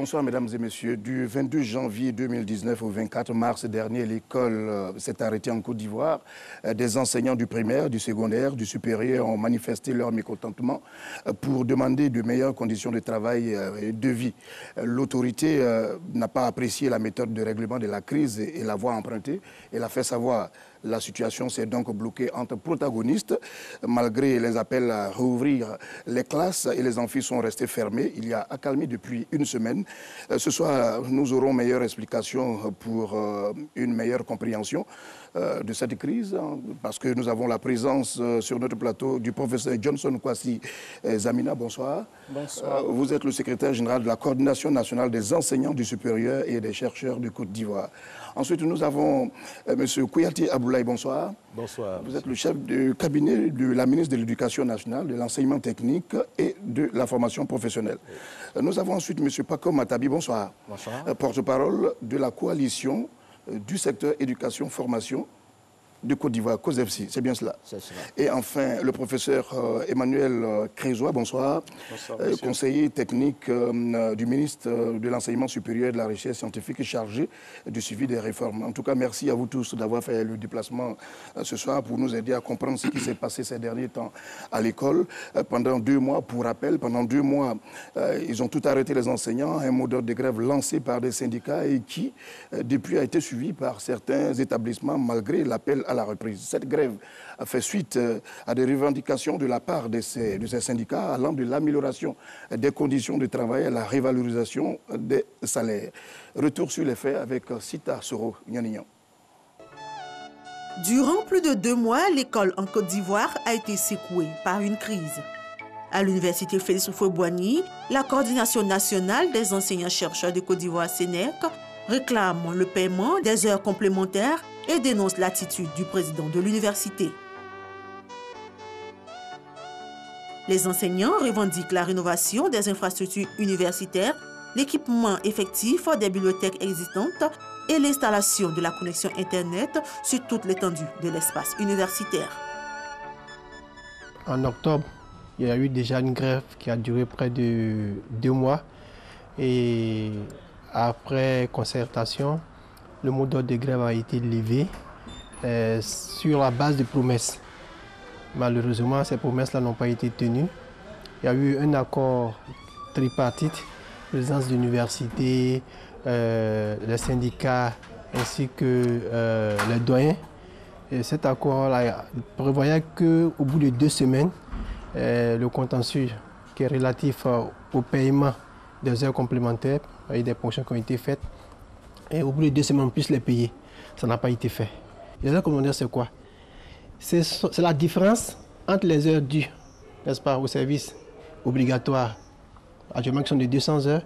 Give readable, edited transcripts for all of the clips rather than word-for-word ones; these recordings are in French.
Bonsoir mesdames et messieurs. Du 22 janvier 2019 au 24 mars dernier, l'école s'est arrêtée en Côte d'Ivoire. Des enseignants du primaire, du secondaire, du supérieur ont manifesté leur mécontentement pour demander de meilleures conditions de travail et de vie. L'autorité n'a pas apprécié la méthode de règlement de la crise et la voie empruntée. Elle a fait savoir. La situation s'est donc bloquée entre protagonistes. Malgré les appels à rouvrir les classes et les amphis sont restés fermés, il y a accalmie depuis une semaine. Ce soir, nous aurons meilleure explication pour une meilleure compréhension de cette crise, parce que nous avons la présence sur notre plateau du professeur Johnson Kwasi Zamina. Bonsoir. Bonsoir. Vous êtes le secrétaire général de la Coordination nationale des enseignants du supérieur et des chercheurs de Côte d'Ivoire. Ensuite, nous avons M. Kouyaté Aboulaye. Bonsoir. Bonsoir. Vous êtes le chef de cabinet de la ministre de l'Éducation nationale, de l'enseignement technique et de la formation professionnelle. Nous avons ensuite M. Paco Matabi. Bonsoir. Bonsoir. Porte-parole de la coalition du secteur éducation-formation de Côte d'Ivoire, COSEFSI, c'est bien cela. C'est cela. Et enfin, le professeur Emmanuel Crézois, bonsoir. Bonsoir, conseiller technique du ministre de l'Enseignement supérieur et de la Recherche scientifique chargé du suivi des réformes. En tout cas, merci à vous tous d'avoir fait le déplacement ce soir pour nous aider à comprendre ce qui s'est passé ces derniers temps à l'école. Pendant 2 mois, pour rappel, pendant 2 mois, ils ont tout arrêté les enseignants, un mot d'ordre de grève lancé par des syndicats et qui, depuis, a été suivi par certains établissements malgré l'appel à la reprise. Cette grève a fait suite à des revendications de la part de ces syndicats allant de l'amélioration des conditions de travail à la révalorisation des salaires. Retour sur les faits avec Sita Soro Nyanignan. Durant plus de 2 mois, l'école en Côte d'Ivoire a été secouée par une crise. À l'université Félix Houphouët-Boigny, la Coordination nationale des enseignants-chercheurs de Côte d'Ivoire, CNEC, réclame le paiement des heures complémentaires et dénonce l'attitude du président de l'université. Les enseignants revendiquent la rénovation des infrastructures universitaires, l'équipement effectif des bibliothèques existantes et l'installation de la connexion Internet sur toute l'étendue de l'espace universitaire. En octobre, il y a eu déjà une grève qui a duré près de 2 mois. Et après concertation, le mot d'ordre de grève a été levé sur la base de promesses. Malheureusement, ces promesses-là n'ont pas été tenues. Il y a eu un accord tripartite, présidence d'université, les syndicats ainsi que les doyens. Et cet accord-là prévoyait qu'au bout de 2 semaines, le contentieux qui est relatif au paiement des heures complémentaires, il y a des ponctions qui ont été faites, et au bout de 2 semaines, on puisse les payer. Ça n'a pas été fait. Les heures complémentaires, c'est quoi? C'est la différence entre les heures dues, n'est-ce pas, au service obligatoire, actuellement qui sont de 200 heures,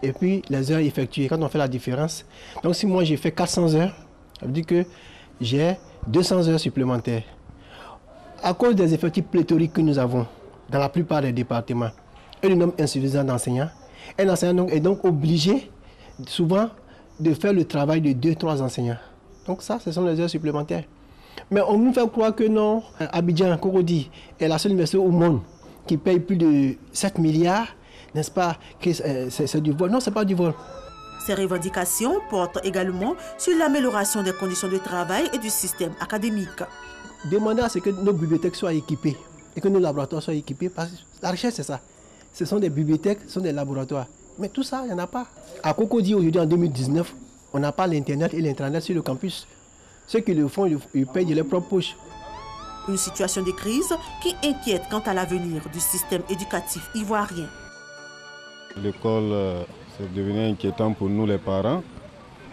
et puis les heures effectuées. Quand on fait la différence, donc si moi j'ai fait 400 heures, ça veut dire que j'ai 200 heures supplémentaires. À cause des effectifs pléthoriques que nous avons dans la plupart des départements, et le nombre insuffisant d'enseignants, un enseignant est donc obligé souvent de faire le travail de 2-3 enseignants. Donc ça, ce sont les heures supplémentaires. Mais on nous fait croire que non, Abidjan, Cocody est la seule université au monde qui paye plus de 7 milliards, n'est-ce pas, que c'est du vol. Non, ce n'est pas du vol. Ces revendications portent également sur l'amélioration des conditions de travail et du système académique. Demander à ce que nos bibliothèques soient équipées et que nos laboratoires soient équipés, parce que la recherche, c'est ça. Ce sont des bibliothèques, ce sont des laboratoires. Mais tout ça, il n'y en a pas. À Cocody, aujourd'hui, en 2019, on n'a pas l'Internet et l'Intranet sur le campus. Ceux qui le font, ils payent de leurs propres poches. Une situation de crise qui inquiète quant à l'avenir du système éducatif ivoirien. L'école, c'est devenu inquiétant pour nous les parents.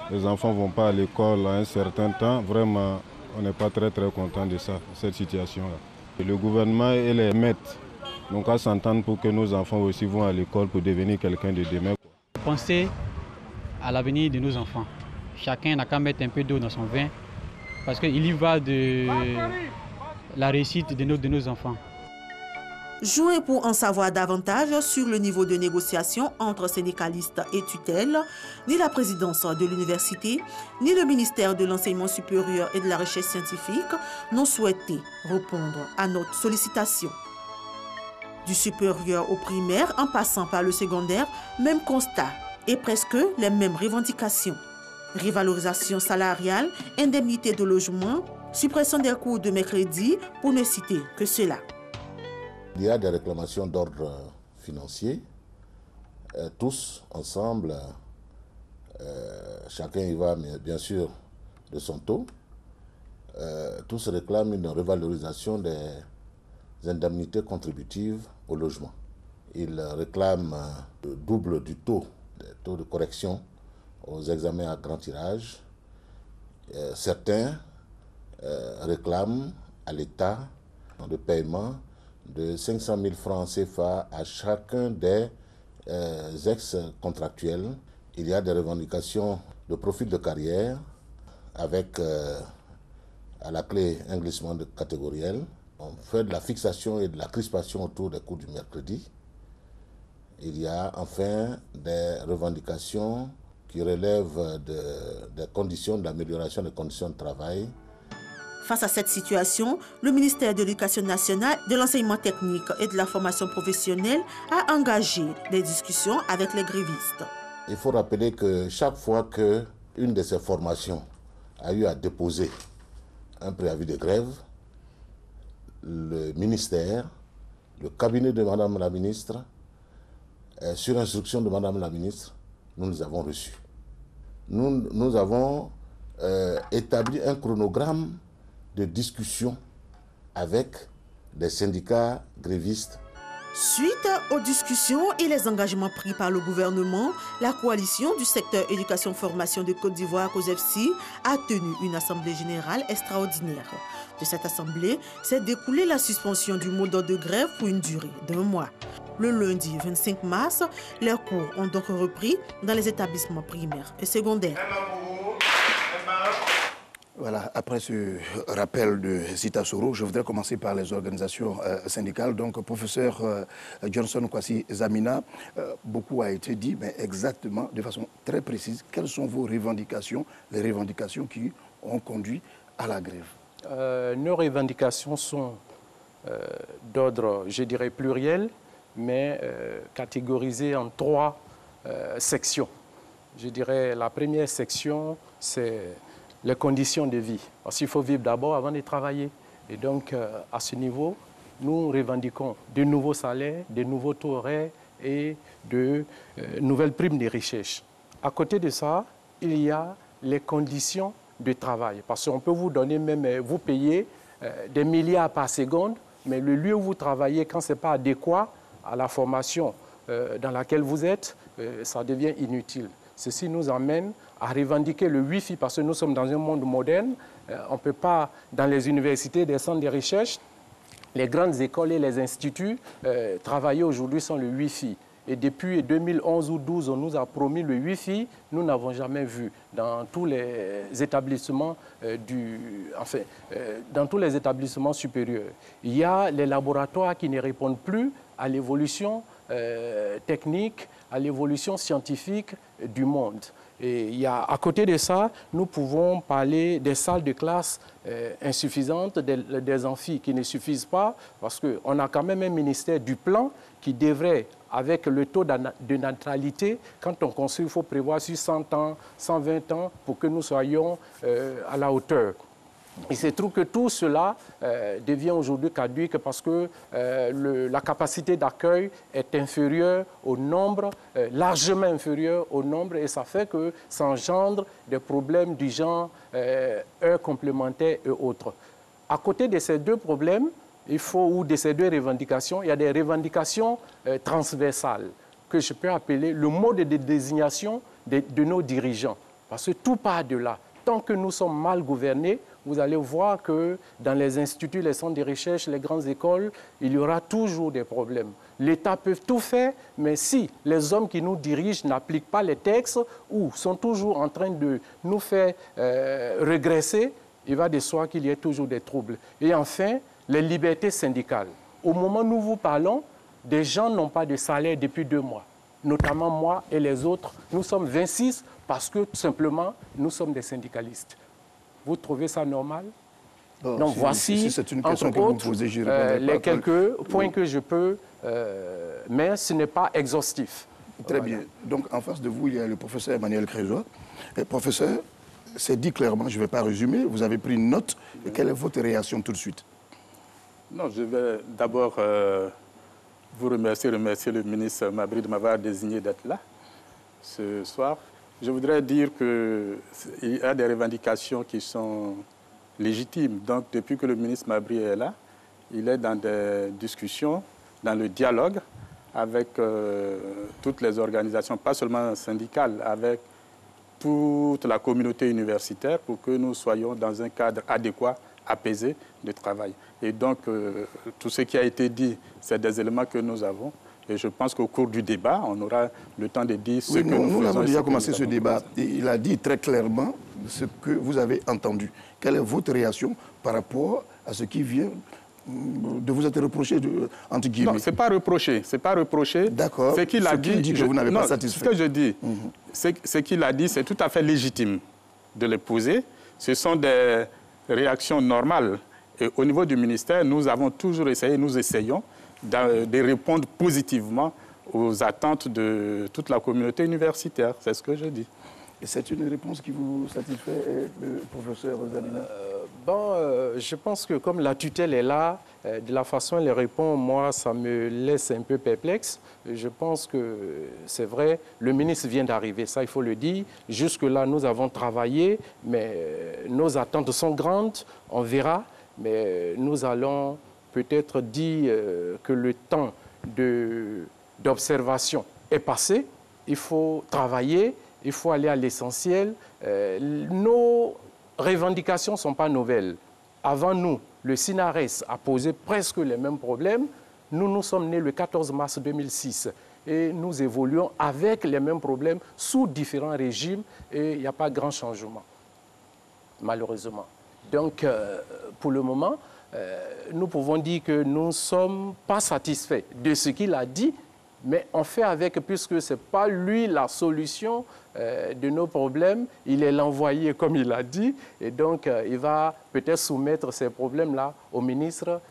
Les enfants ne vont pas à l'école à un certain temps. Vraiment, on n'est pas très content de ça, cette situation-là. Le gouvernement et les maîtres n'ont qu'à s'entendre pour que nos enfants aussi vont à l'école pour devenir quelqu'un de demain. Pensez à l'avenir de nos enfants. Chacun n'a qu'à mettre un peu d'eau dans son vin parce qu'il y va de la réussite de nos enfants. Joint pour en savoir davantage sur le niveau de négociation entre syndicalistes et tutelles, ni la présidence de l'université, ni le ministère de l'Enseignement supérieur et de la Recherche scientifique n'ont souhaité répondre à notre sollicitation. Du supérieur au primaire, en passant par le secondaire, même constat. et presque les mêmes revendications. Revalorisation salariale, indemnité de logement, suppression des cours de mercredi, pour ne citer que cela. Il y a des réclamations d'ordre financier. Tous ensemble, chacun y va, mais bien sûr, de son taux. Tous réclament une revalorisation des indemnités contributives au logement. Ils réclament le double du taux, des taux de correction aux examens à grand tirage. Certains réclament à l'État le paiement de 500 000 francs CFA à chacun des ex-contractuels. Il y a des revendications de profil de carrière avec à la clé un glissement de catégoriel. On fait de la fixation et de la crispation autour des cours du mercredi. Il y a enfin des revendications qui relèvent des conditions, de l'amélioration des conditions de travail. Face à cette situation, le ministère de l'Éducation nationale, de l'enseignement technique et de la formation professionnelle a engagé des discussions avec les grévistes. Il faut rappeler que chaque fois qu'une de ces formations a eu à déposer un préavis de grève, le ministère, le cabinet de Madame la ministre, sur instruction de Madame la ministre, nous les avons reçus. Nous avons établi un chronogramme de discussion avec les syndicats grévistes. Suite aux discussions et les engagements pris par le gouvernement, la coalition du secteur éducation-formation de Côte d'Ivoire, COSEFSI, a tenu une assemblée générale extraordinaire. De cette assemblée s'est découlée la suspension du mot d'ordre de grève pour une durée d'1 mois. Le lundi 25 mars, les cours ont donc repris dans les établissements primaires et secondaires. Voilà, après ce rappel de Zita Soro, je voudrais commencer par les organisations syndicales. Donc, professeur Johnson Kwasi Zamina, beaucoup a été dit, mais exactement, de façon très précise, quelles sont vos revendications, les revendications qui ont conduit à la grève? Nos revendications sont d'ordre, je dirais, pluriel, mais catégorisées en 3 sections. Je dirais, la première section, c'est les conditions de vie. Parce qu'il faut vivre d'abord avant de travailler. Et donc, à ce niveau, nous revendiquons de nouveaux salaires, de nouveaux taux horaires et de nouvelles primes de recherche. À côté de ça, il y a les conditions de travail. Parce qu'on peut vous donner même, vous payer des milliards par seconde, mais le lieu où vous travaillez, quand ce n'est pas adéquat à la formation dans laquelle vous êtes, ça devient inutile. Ceci nous amène à revendiquer le Wi-Fi parce que nous sommes dans un monde moderne. On ne peut pas, dans les universités, des centres de recherche, les grandes écoles et les instituts, travailler aujourd'hui sans le Wi-Fi. Et depuis 2011 ou 2012, on nous a promis le Wi-Fi. Nous n'avons jamais vu dans tous les établissements dans tous les établissements supérieurs. Il y a les laboratoires qui ne répondent plus à l'évolution technique, à l'évolution scientifique du monde. Et il y a, à côté de ça, nous pouvons parler des salles de classe insuffisantes, des amphis qui ne suffisent pas, parce qu'on a quand même un ministère du plan qui devrait, avec le taux de natalité, quand on construit, il faut prévoir sur 100 ans, 120 ans, pour que nous soyons à la hauteur. Il se trouve que tout cela devient aujourd'hui caduque parce que la capacité d'accueil est inférieure au nombre, largement inférieure au nombre, et ça fait que ça engendre des problèmes du genre heures complémentaires et autres. À côté de ces 2 problèmes, ou de ces 2 revendications, il y a des revendications transversales que je peux appeler le mode de désignation de nos dirigeants. Parce que tout part de là. Tant que nous sommes mal gouvernés, vous allez voir que dans les instituts, les centres de recherche, les grandes écoles, il y aura toujours des problèmes. L'État peut tout faire, mais si les hommes qui nous dirigent n'appliquent pas les textes ou sont toujours en train de nous faire régresser, il va de soi qu'il y ait toujours des troubles. Et enfin, les libertés syndicales. Au moment où nous vous parlons, des gens n'ont pas de salaire depuis 2 mois. Notamment moi et les autres, nous sommes 26 parce que tout simplement, nous sommes des syndicalistes. Vous trouvez ça normal? Donc voici, c'est une question entre autres, les quelques points que je peux, mais ce n'est pas exhaustif. Très bien. Donc, en face de vous, il y a le professeur Emmanuel Crézois. Professeur, c'est dit clairement, je ne vais pas résumer, vous avez pris une note. Et quelle est votre réaction tout de suite? Non, je vais d'abord vous remercier le ministre Mabry de m'avoir désigné d'être là ce soir. Je voudrais dire qu'il y a des revendications qui sont légitimes. Donc, depuis que le ministre Mabry est là, il est dans des discussions, dans le dialogue avec toutes les organisations, pas seulement syndicales, avec toute la communauté universitaire pour que nous soyons dans un cadre adéquat, apaisé de travail. Et donc, tout ce qui a été dit, c'est des éléments que nous avons. Et je pense qu'au cours du débat, on aura le temps de dire ce que nous faisons. Nous avons déjà commencé ce débat. Il a dit très clairement ce que vous avez entendu. Quelle est votre réaction par rapport à ce qui vient de vous être reproché, entre guillemets? Non, ce n'est pas reproché. C'est pas reproché. D'accord. Ce qu'il a dit, que vous n'avez pas satisfait. Ce que je dis, ce qu'il a dit, c'est tout à fait légitime de le poser. Ce sont des réactions normales. Et au niveau du ministère, nous avons toujours essayé, nous essayons de répondre positivement aux attentes de toute la communauté universitaire. C'est ce que je dis. Et c'est une réponse qui vous satisfait, professeur Zadina? Je pense que comme la tutelle est là, de la façon elle répond, moi, ça me laisse un peu perplexe. Je pense que c'est vrai, le ministre vient d'arriver, ça il faut le dire. Jusque-là, nous avons travaillé, mais nos attentes sont grandes, on verra. Mais nous allons peut-être dire que le temps d'observation est passé. Il faut travailler, il faut aller à l'essentiel. Nos revendications ne sont pas nouvelles. Avant nous, le SINARES a posé presque les mêmes problèmes. Nous sommes nés le 14 mars 2006 et nous évoluons avec les mêmes problèmes sous différents régimes et il n'y a pas grand changement, malheureusement. Donc, pour le moment, nous pouvons dire que nous ne sommes pas satisfaits de ce qu'il a dit, mais on fait avec, puisque ce n'est pas lui la solution de nos problèmes, il est l'envoyé comme il a dit, et donc il va peut-être soumettre ces problèmes-là au ministre,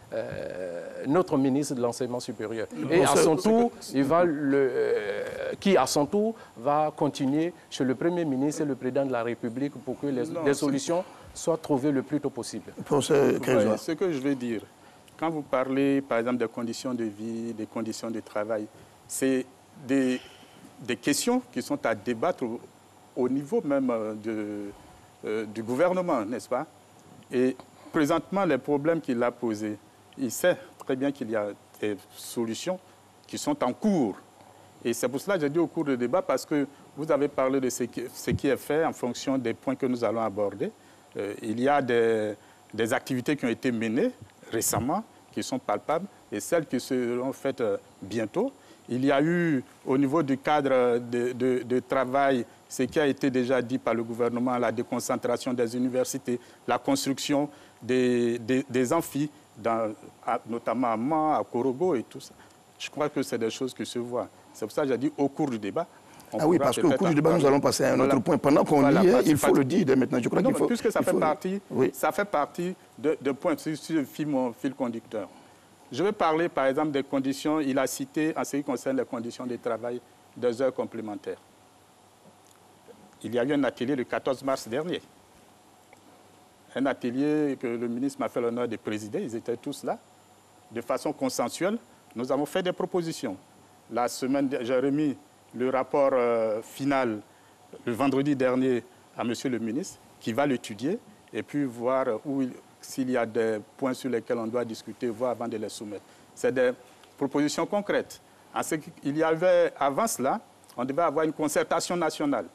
notre ministre de l'Enseignement supérieur. Et à son tour, qui à son tour va continuer chez le Premier ministre et le Président de la République pour que des solutions soient trouvées le plus tôt possible. Ce que je veux dire, quand vous parlez par exemple des conditions de vie, des conditions de travail, c'est des questions qui sont à débattre au niveau même du gouvernement, n'est-ce pas? Et présentement, les problèmes qu'il a posés, il sait très bien qu'il y a des solutions qui sont en cours. Et c'est pour cela que j'ai dit au cours du débat, parce que vous avez parlé de ce qui est fait en fonction des points que nous allons aborder. Il y a des activités qui ont été menées récemment, qui sont palpables, et celles qui seront faites bientôt. Il y a eu, au niveau du cadre de travail, ce qui a été déjà dit par le gouvernement, la déconcentration des universités, la construction des amphis, notamment à Mans, à Korogo et tout ça. Je crois que c'est des choses qui se voient. C'est pour ça que j'ai dit au cours du débat. Oui, parce qu'au cours du débat, nous allons passer à un autre point. Pendant qu'on y est, il faut le dire dès maintenant. Je crois qu'il faut... Puisque ça fait partie de points, si je file mon fil conducteur. Je vais parler, par exemple, des conditions. Il a cité, en ce qui concerne les conditions de travail, des heures complémentaires. Il y a eu un atelier le 14 mars dernier. Un atelier que le ministre m'a fait l'honneur de présider. Ils étaient tous là. De façon consensuelle, nous avons fait des propositions. La semaine, j'ai remis le rapport final le vendredi dernier à M. le ministre, qui va l'étudier et puis voir s'il y a des points sur lesquels on doit discuter, voir avant de les soumettre. C'est des propositions concrètes. Il y avait, avant cela, on devait avoir une concertation nationale.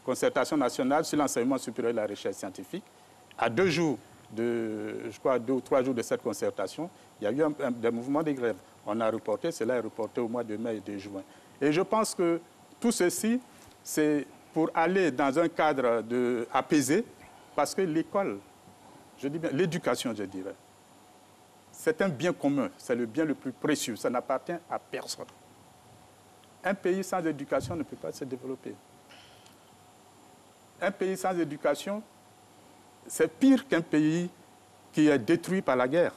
Concertation nationale sur l'enseignement supérieur et la recherche scientifique. À 2 jours, je crois 2 ou 3 jours de cette concertation, il y a eu des mouvements de grève. On a reporté, cela est reporté au mois de mai et de juin. Et je pense que tout ceci, c'est pour aller dans un cadre apaisé, parce que l'école, je dis bien l'éducation, je dirais, c'est un bien commun, c'est le bien le plus précieux, ça n'appartient à personne. Un pays sans éducation ne peut pas se développer. Un pays sans éducation, c'est pire qu'un pays qui est détruit par la guerre.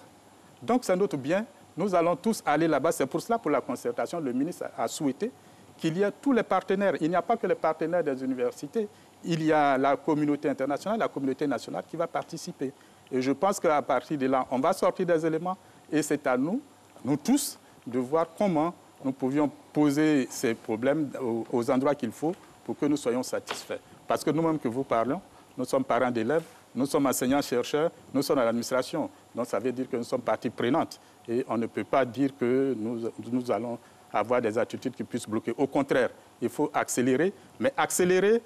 Donc c'est notre bien. Nous allons tous aller là-bas. C'est pour cela, pour la concertation, le ministre a souhaité qu'il y ait tous les partenaires. Il n'y a pas que les partenaires des universités. Il y a la communauté internationale, la communauté nationale qui va participer. Et je pense qu'à partir de là, on va sortir des éléments et c'est à nous, nous tous, de voir comment nous pouvions poser ces problèmes aux endroits qu'il faut pour que nous soyons satisfaits. Parce que nous-mêmes que vous parlons, nous sommes parents d'élèves, nous sommes enseignants-chercheurs, nous sommes à l'administration. Donc ça veut dire que nous sommes partie prenante. Et on ne peut pas dire que nous allons avoir des attitudes qui puissent bloquer. Au contraire, il faut accélérer, mais accélérer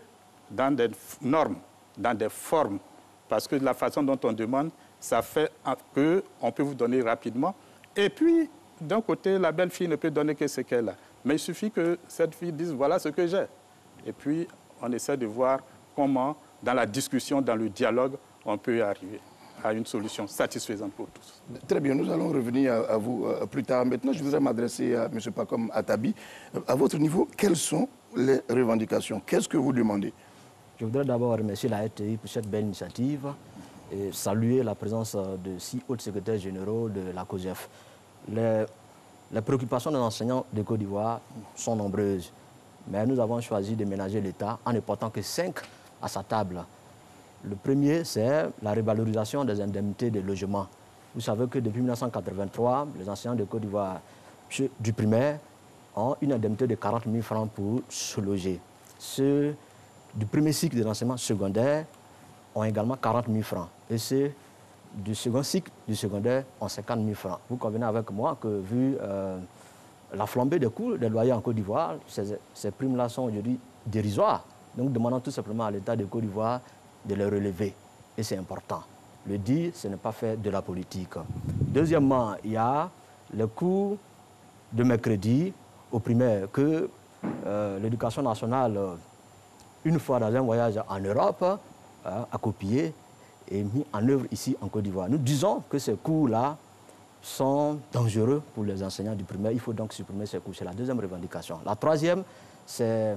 dans des normes, dans des formes. Parce que la façon dont on demande, ça fait qu'on peut vous donner rapidement. Et puis, d'un côté, la belle fille ne peut donner que ce qu'elle a. Mais il suffit que cette fille dise, voilà ce que j'ai. Et puis, on essaie de voir comment, dans la discussion, dans le dialogue, on peut arriver à une solution satisfaisante pour tous. Très bien, nous allons revenir à vous plus tard. Maintenant, je voudrais m'adresser à M. Pacom Attabi. À votre niveau, quelles sont les revendications? Qu'est-ce que vous demandez? Je voudrais d'abord remercier la RTI pour cette belle initiative et saluer la présence de 6 autres secrétaires généraux de la COGEF. Les préoccupations des enseignants de Côte d'Ivoire sont nombreuses, mais nous avons choisi de ménager l'État en ne portant que 5 à sa table. Le premier, c'est la revalorisation des indemnités de logement. Vous savez que depuis 1983, les enseignants de Côte d'Ivoire du primaire ont une indemnité de 40 000 francs pour se loger. Ceux du premier cycle de l'enseignement secondaire ont également 40 000 francs. Et ceux du second cycle du secondaire ont 50 000 francs. Vous convenez avec moi que vu la flambée des coûts des loyers en Côte d'Ivoire, ces primes-là sont aujourd'hui dérisoires. Donc nous demandons tout simplement à l'État de Côte d'Ivoire de les relever. Et c'est important. Le dire, ce n'est pas faire de la politique. Deuxièmement, il y a le coût de mercredi au primaire que l'éducation nationale, une fois dans un voyage en Europe, a copié et mis en œuvre ici en Côte d'Ivoire. Nous disons que ces coûts-là sont dangereux pour les enseignants du primaire. Il faut donc supprimer ces coûts. C'est la deuxième revendication. La troisième, c'est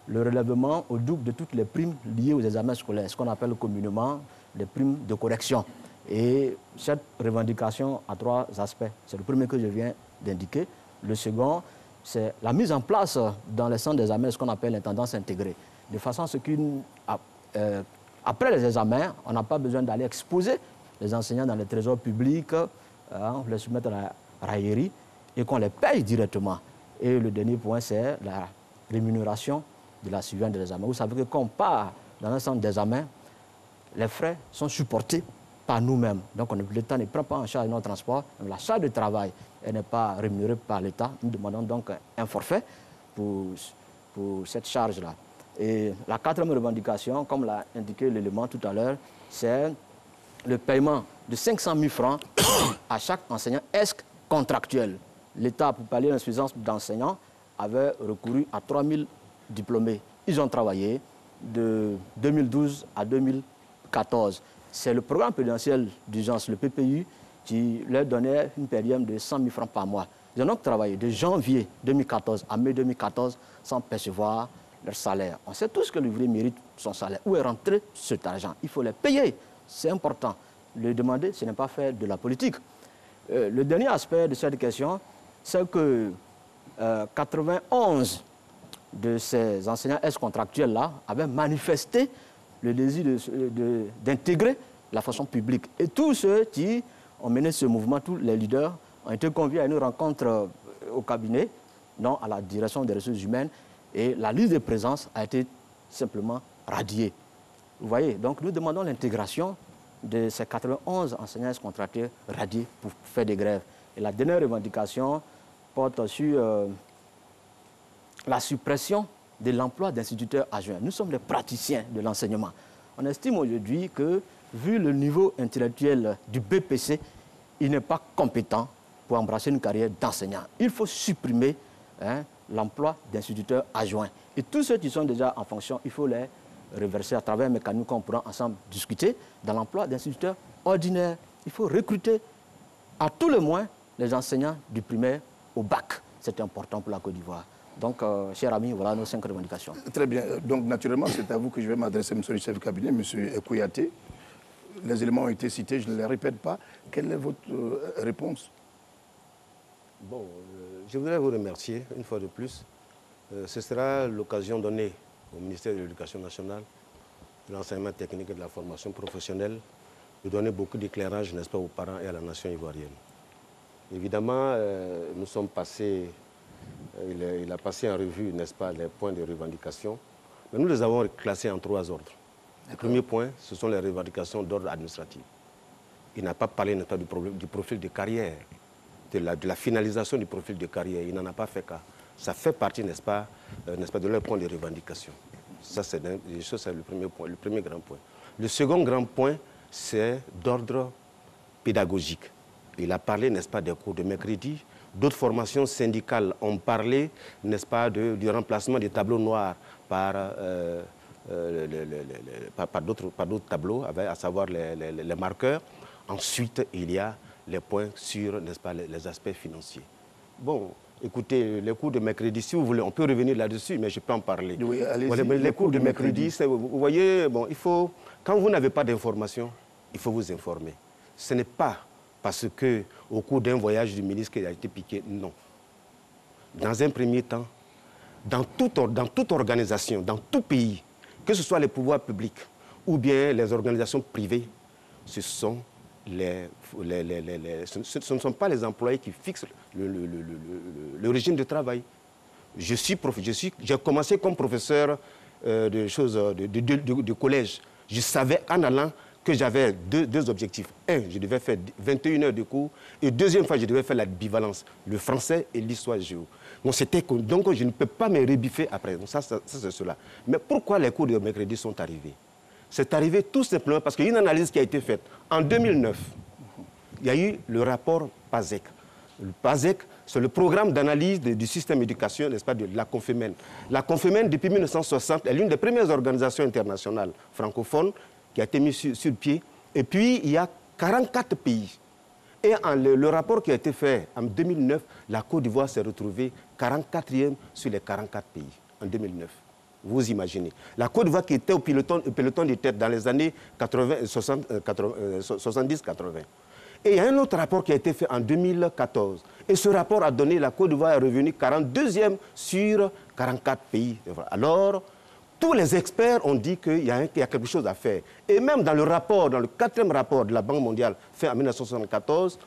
le relèvement au double de toutes les primes liées aux examens scolaires, ce qu'on appelle communément les primes de correction. Et cette revendication a 3 aspects. C'est le premier que je viens d'indiquer. Le second, c'est la mise en place dans les centres d'examen, ce qu'on appelle l'intendance intégrée, de façon à ce qu'après les examens, on n'a pas besoin d'aller exposer les enseignants dans les trésors publics, on les soumettre à la raillerie et qu'on les paye directement. Et le dernier point, c'est la rémunération de la surveillance de l'examen. Vous savez que quand on part dans un centre d'examen, les frais sont supportés par nous-mêmes. Donc l'État ne prend pas en charge notre transport. La charge de travail, elle n'est pas rémunérée par l'État. Nous demandons donc un forfait pour cette charge-là. Et la 4e revendication, comme l'a indiqué l'élément tout à l'heure, c'est le paiement de 500 000 francs à chaque enseignant contractuel. L'État, pour pallier l'insuffisance d'enseignants, avait recouru à 3 000 diplômés. Ils ont travaillé de 2012 à 2014. C'est le programme présidentiel d'urgence, le PPU, qui leur donnait une période de 100 000 francs par mois. Ils ont donc travaillé de janvier 2014 à mai 2014 sans percevoir leur salaire. On sait tous que l'ouvrier mérite son salaire. Où est rentré cet argent? Il faut les payer. C'est important. Le demander, ce n'est pas faire de la politique. Le dernier aspect de cette question, c'est que 91 de ces enseignants contractuels-là avaient manifesté le désir d'intégrer la fonction publique. Et tous ceux qui ont mené ce mouvement, tous les leaders, ont été conviés à une rencontre au cabinet, non à la direction des ressources humaines, et la liste de présence a été simplement radiée. Vous voyez, donc nous demandons l'intégration de ces 91 enseignants contractuels radiés pour faire des grèves. Et la dernière revendication porte sur la suppression de l'emploi d'instituteurs adjoints. Nous sommes des praticiens de l'enseignement. On estime aujourd'hui que, vu le niveau intellectuel du BPC, il n'est pas compétent pour embrasser une carrière d'enseignant. Il faut supprimer l'emploi d'instituteurs adjoints. Et tous ceux qui sont déjà en fonction, il faut les reverser à travers un mécanisme qu'on pourra ensemble discuter dans l'emploi d'instituteurs ordinaires. Il faut recruter à tout le moins les enseignants du primaire au bac. C'est important pour la Côte d'Ivoire. Donc, chers amis, voilà nos 5 revendications. Très bien. Donc, naturellement, c'est à vous que je vais m'adresser, monsieur le chef de cabinet, monsieur Kouyaté. Les éléments ont été cités, je ne les répète pas. Quelle est votre réponse? Bon, je voudrais vous remercier une fois de plus Ce sera l'occasion donnée au ministère de l'Éducation nationale, de l'enseignement technique et de la formation professionnelle de donner beaucoup d'éclairage, n'est-ce pas, aux parents et à la nation ivoirienne. Évidemment, nous sommes passés, il a passé en revue, n'est-ce pas, les points de revendication, mais nous les avons classés en 3 ordres. Le premier point, ce sont les revendications d'ordre administratif. Il n'a pas parlé, n'est-ce pas, du profil de carrière, de la finalisation du profil de carrière. Il n'en a pas fait cas. Ça fait partie, n'est-ce pas, de leur point de revendication. Ça, c'est le premier point, le premier grand point. Le second grand point, c'est d'ordre pédagogique. Il a parlé, n'est-ce pas, des cours de mercredi. D'autres formations syndicales ont parlé, n'est-ce pas, du remplacement des tableaux noirs par d'autres tableaux, à savoir les marqueurs. Ensuite, il y a les points sur, n'est-ce pas, les aspects financiers. Bon, écoutez, les cours de mercredi, si vous voulez, on peut revenir là-dessus, mais je peux en parler. Oui, voilà, les cours de mercredi, vous voyez, bon, il faut, quand vous n'avez pas d'informations, il faut vous informer. Ce n'est pas parce qu'au cours d'un voyage du ministre qu'il a été piqué, non. Dans un premier temps, dans toute organisation, dans tout pays, que ce soit les pouvoirs publics ou bien les organisations privées, ce ne sont pas les employés qui fixent le régime de travail. J'ai commencé comme professeur de collège. Je savais en allant que j'avais deux objectifs. Un, je devais faire 21 heures de cours. Et deuxième fois, je devais faire la bivalence, le français et l'histoire géo. Donc, je ne peux pas me rebiffer après. Donc, ça c'est cela. Mais pourquoi les cours de mercredi sont arrivés? C'est arrivé tout simplement parce qu'il y a une analyse qui a été faite. En 2009, il y a eu le rapport PASEC. Le PASEC, c'est le programme d'analyse du système d'éducation, n'est-ce pas, de la Confémen. La Confémen, depuis 1960, est l'une des premières organisations internationales francophones qui a été mise sur pied. Et puis, il y a 44 pays. Et le rapport qui a été fait en 2009, la Côte d'Ivoire s'est retrouvée 44e sur les 44 pays, en 2009. Vous imaginez. La Côte d'Ivoire qui était au peloton de tête dans les années 70-80. Et il y a un autre rapport qui a été fait en 2014. Et ce rapport a donné la Côte d'Ivoire est revenue 42e sur 44 pays. Alors, tous les experts ont dit qu'il y a quelque chose à faire. Et même dans le rapport, dans le 4e rapport de la Banque mondiale fait en 1974,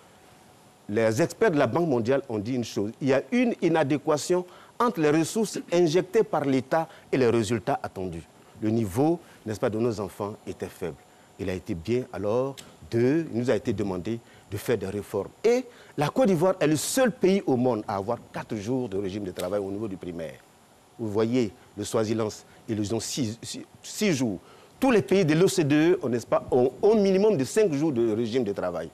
les experts de la Banque mondiale ont dit une chose. Il y a une inadéquation entre les ressources injectées par l'État et les résultats attendus. Le niveau, n'est-ce pas, de nos enfants était faible. Il a été bien, alors, il nous a été demandé de faire des réformes. Et la Côte d'Ivoire est le seul pays au monde à avoir 4 jours de régime de travail au niveau du primaire. Vous voyez, le Swaziland, ils ont 6 jours. Tous les pays de l'OCDE, n'est-ce pas, ont au minimum de 5 jours de régime de travail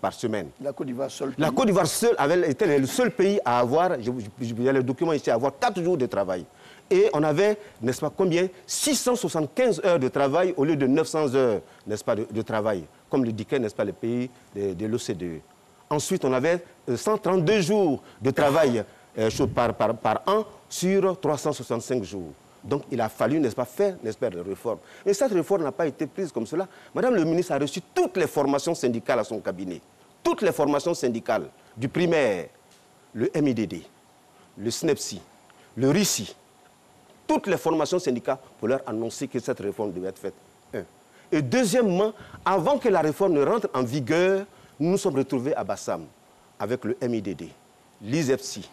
par semaine. La Côte d'Ivoire seule. La Côte d'Ivoire seule était le seul pays à avoir, il y a le document ici, à avoir 4 jours de travail. Et on avait, n'est-ce pas, combien? 675 heures de travail au lieu de 900 heures, n'est-ce pas, de travail, comme le disaient, n'est-ce pas, les pays de l'OCDE. Ensuite, on avait 132 jours de travail par an sur 365 jours. Donc, il a fallu, n'est-ce pas, faire, n'est-ce pas, des réformes. Mais cette réforme n'a pas été prise comme cela. Madame le ministre a reçu toutes les formations syndicales à son cabinet. Toutes les formations syndicales, du primaire, le MIDD, le SNEPSI, le RICI, toutes les formations syndicales pour leur annoncer que cette réforme devait être faite. Et deuxièmement, avant que la réforme ne rentre en vigueur, nous nous sommes retrouvés à Bassam avec le MIDD, l'ISEPSI,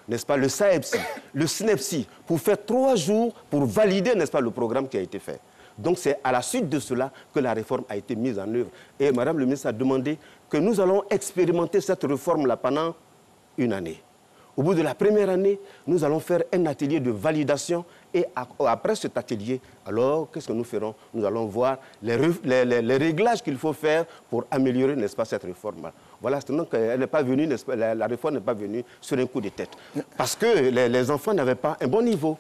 n'est-ce pas, le SAEPSI, le SNEPSI, pour faire 3 jours pour valider, n'est-ce pas, le programme qui a été fait. Donc c'est à la suite de cela que la réforme a été mise en œuvre. Et Madame le ministre a demandé que nous allons expérimenter cette réforme-là pendant 1 année. Au bout de la première année, nous allons faire un atelier de validation et après cet atelier, alors qu'est-ce que nous ferons? Nous allons voir les réglages qu'il faut faire pour améliorer, n'est-ce pas, cette réforme-là. Voilà, donc elle n'est pas venue, n'est-ce pas, la réforme n'est pas venue sur un coup de tête. Parce que les enfants n'avaient pas un bon niveau.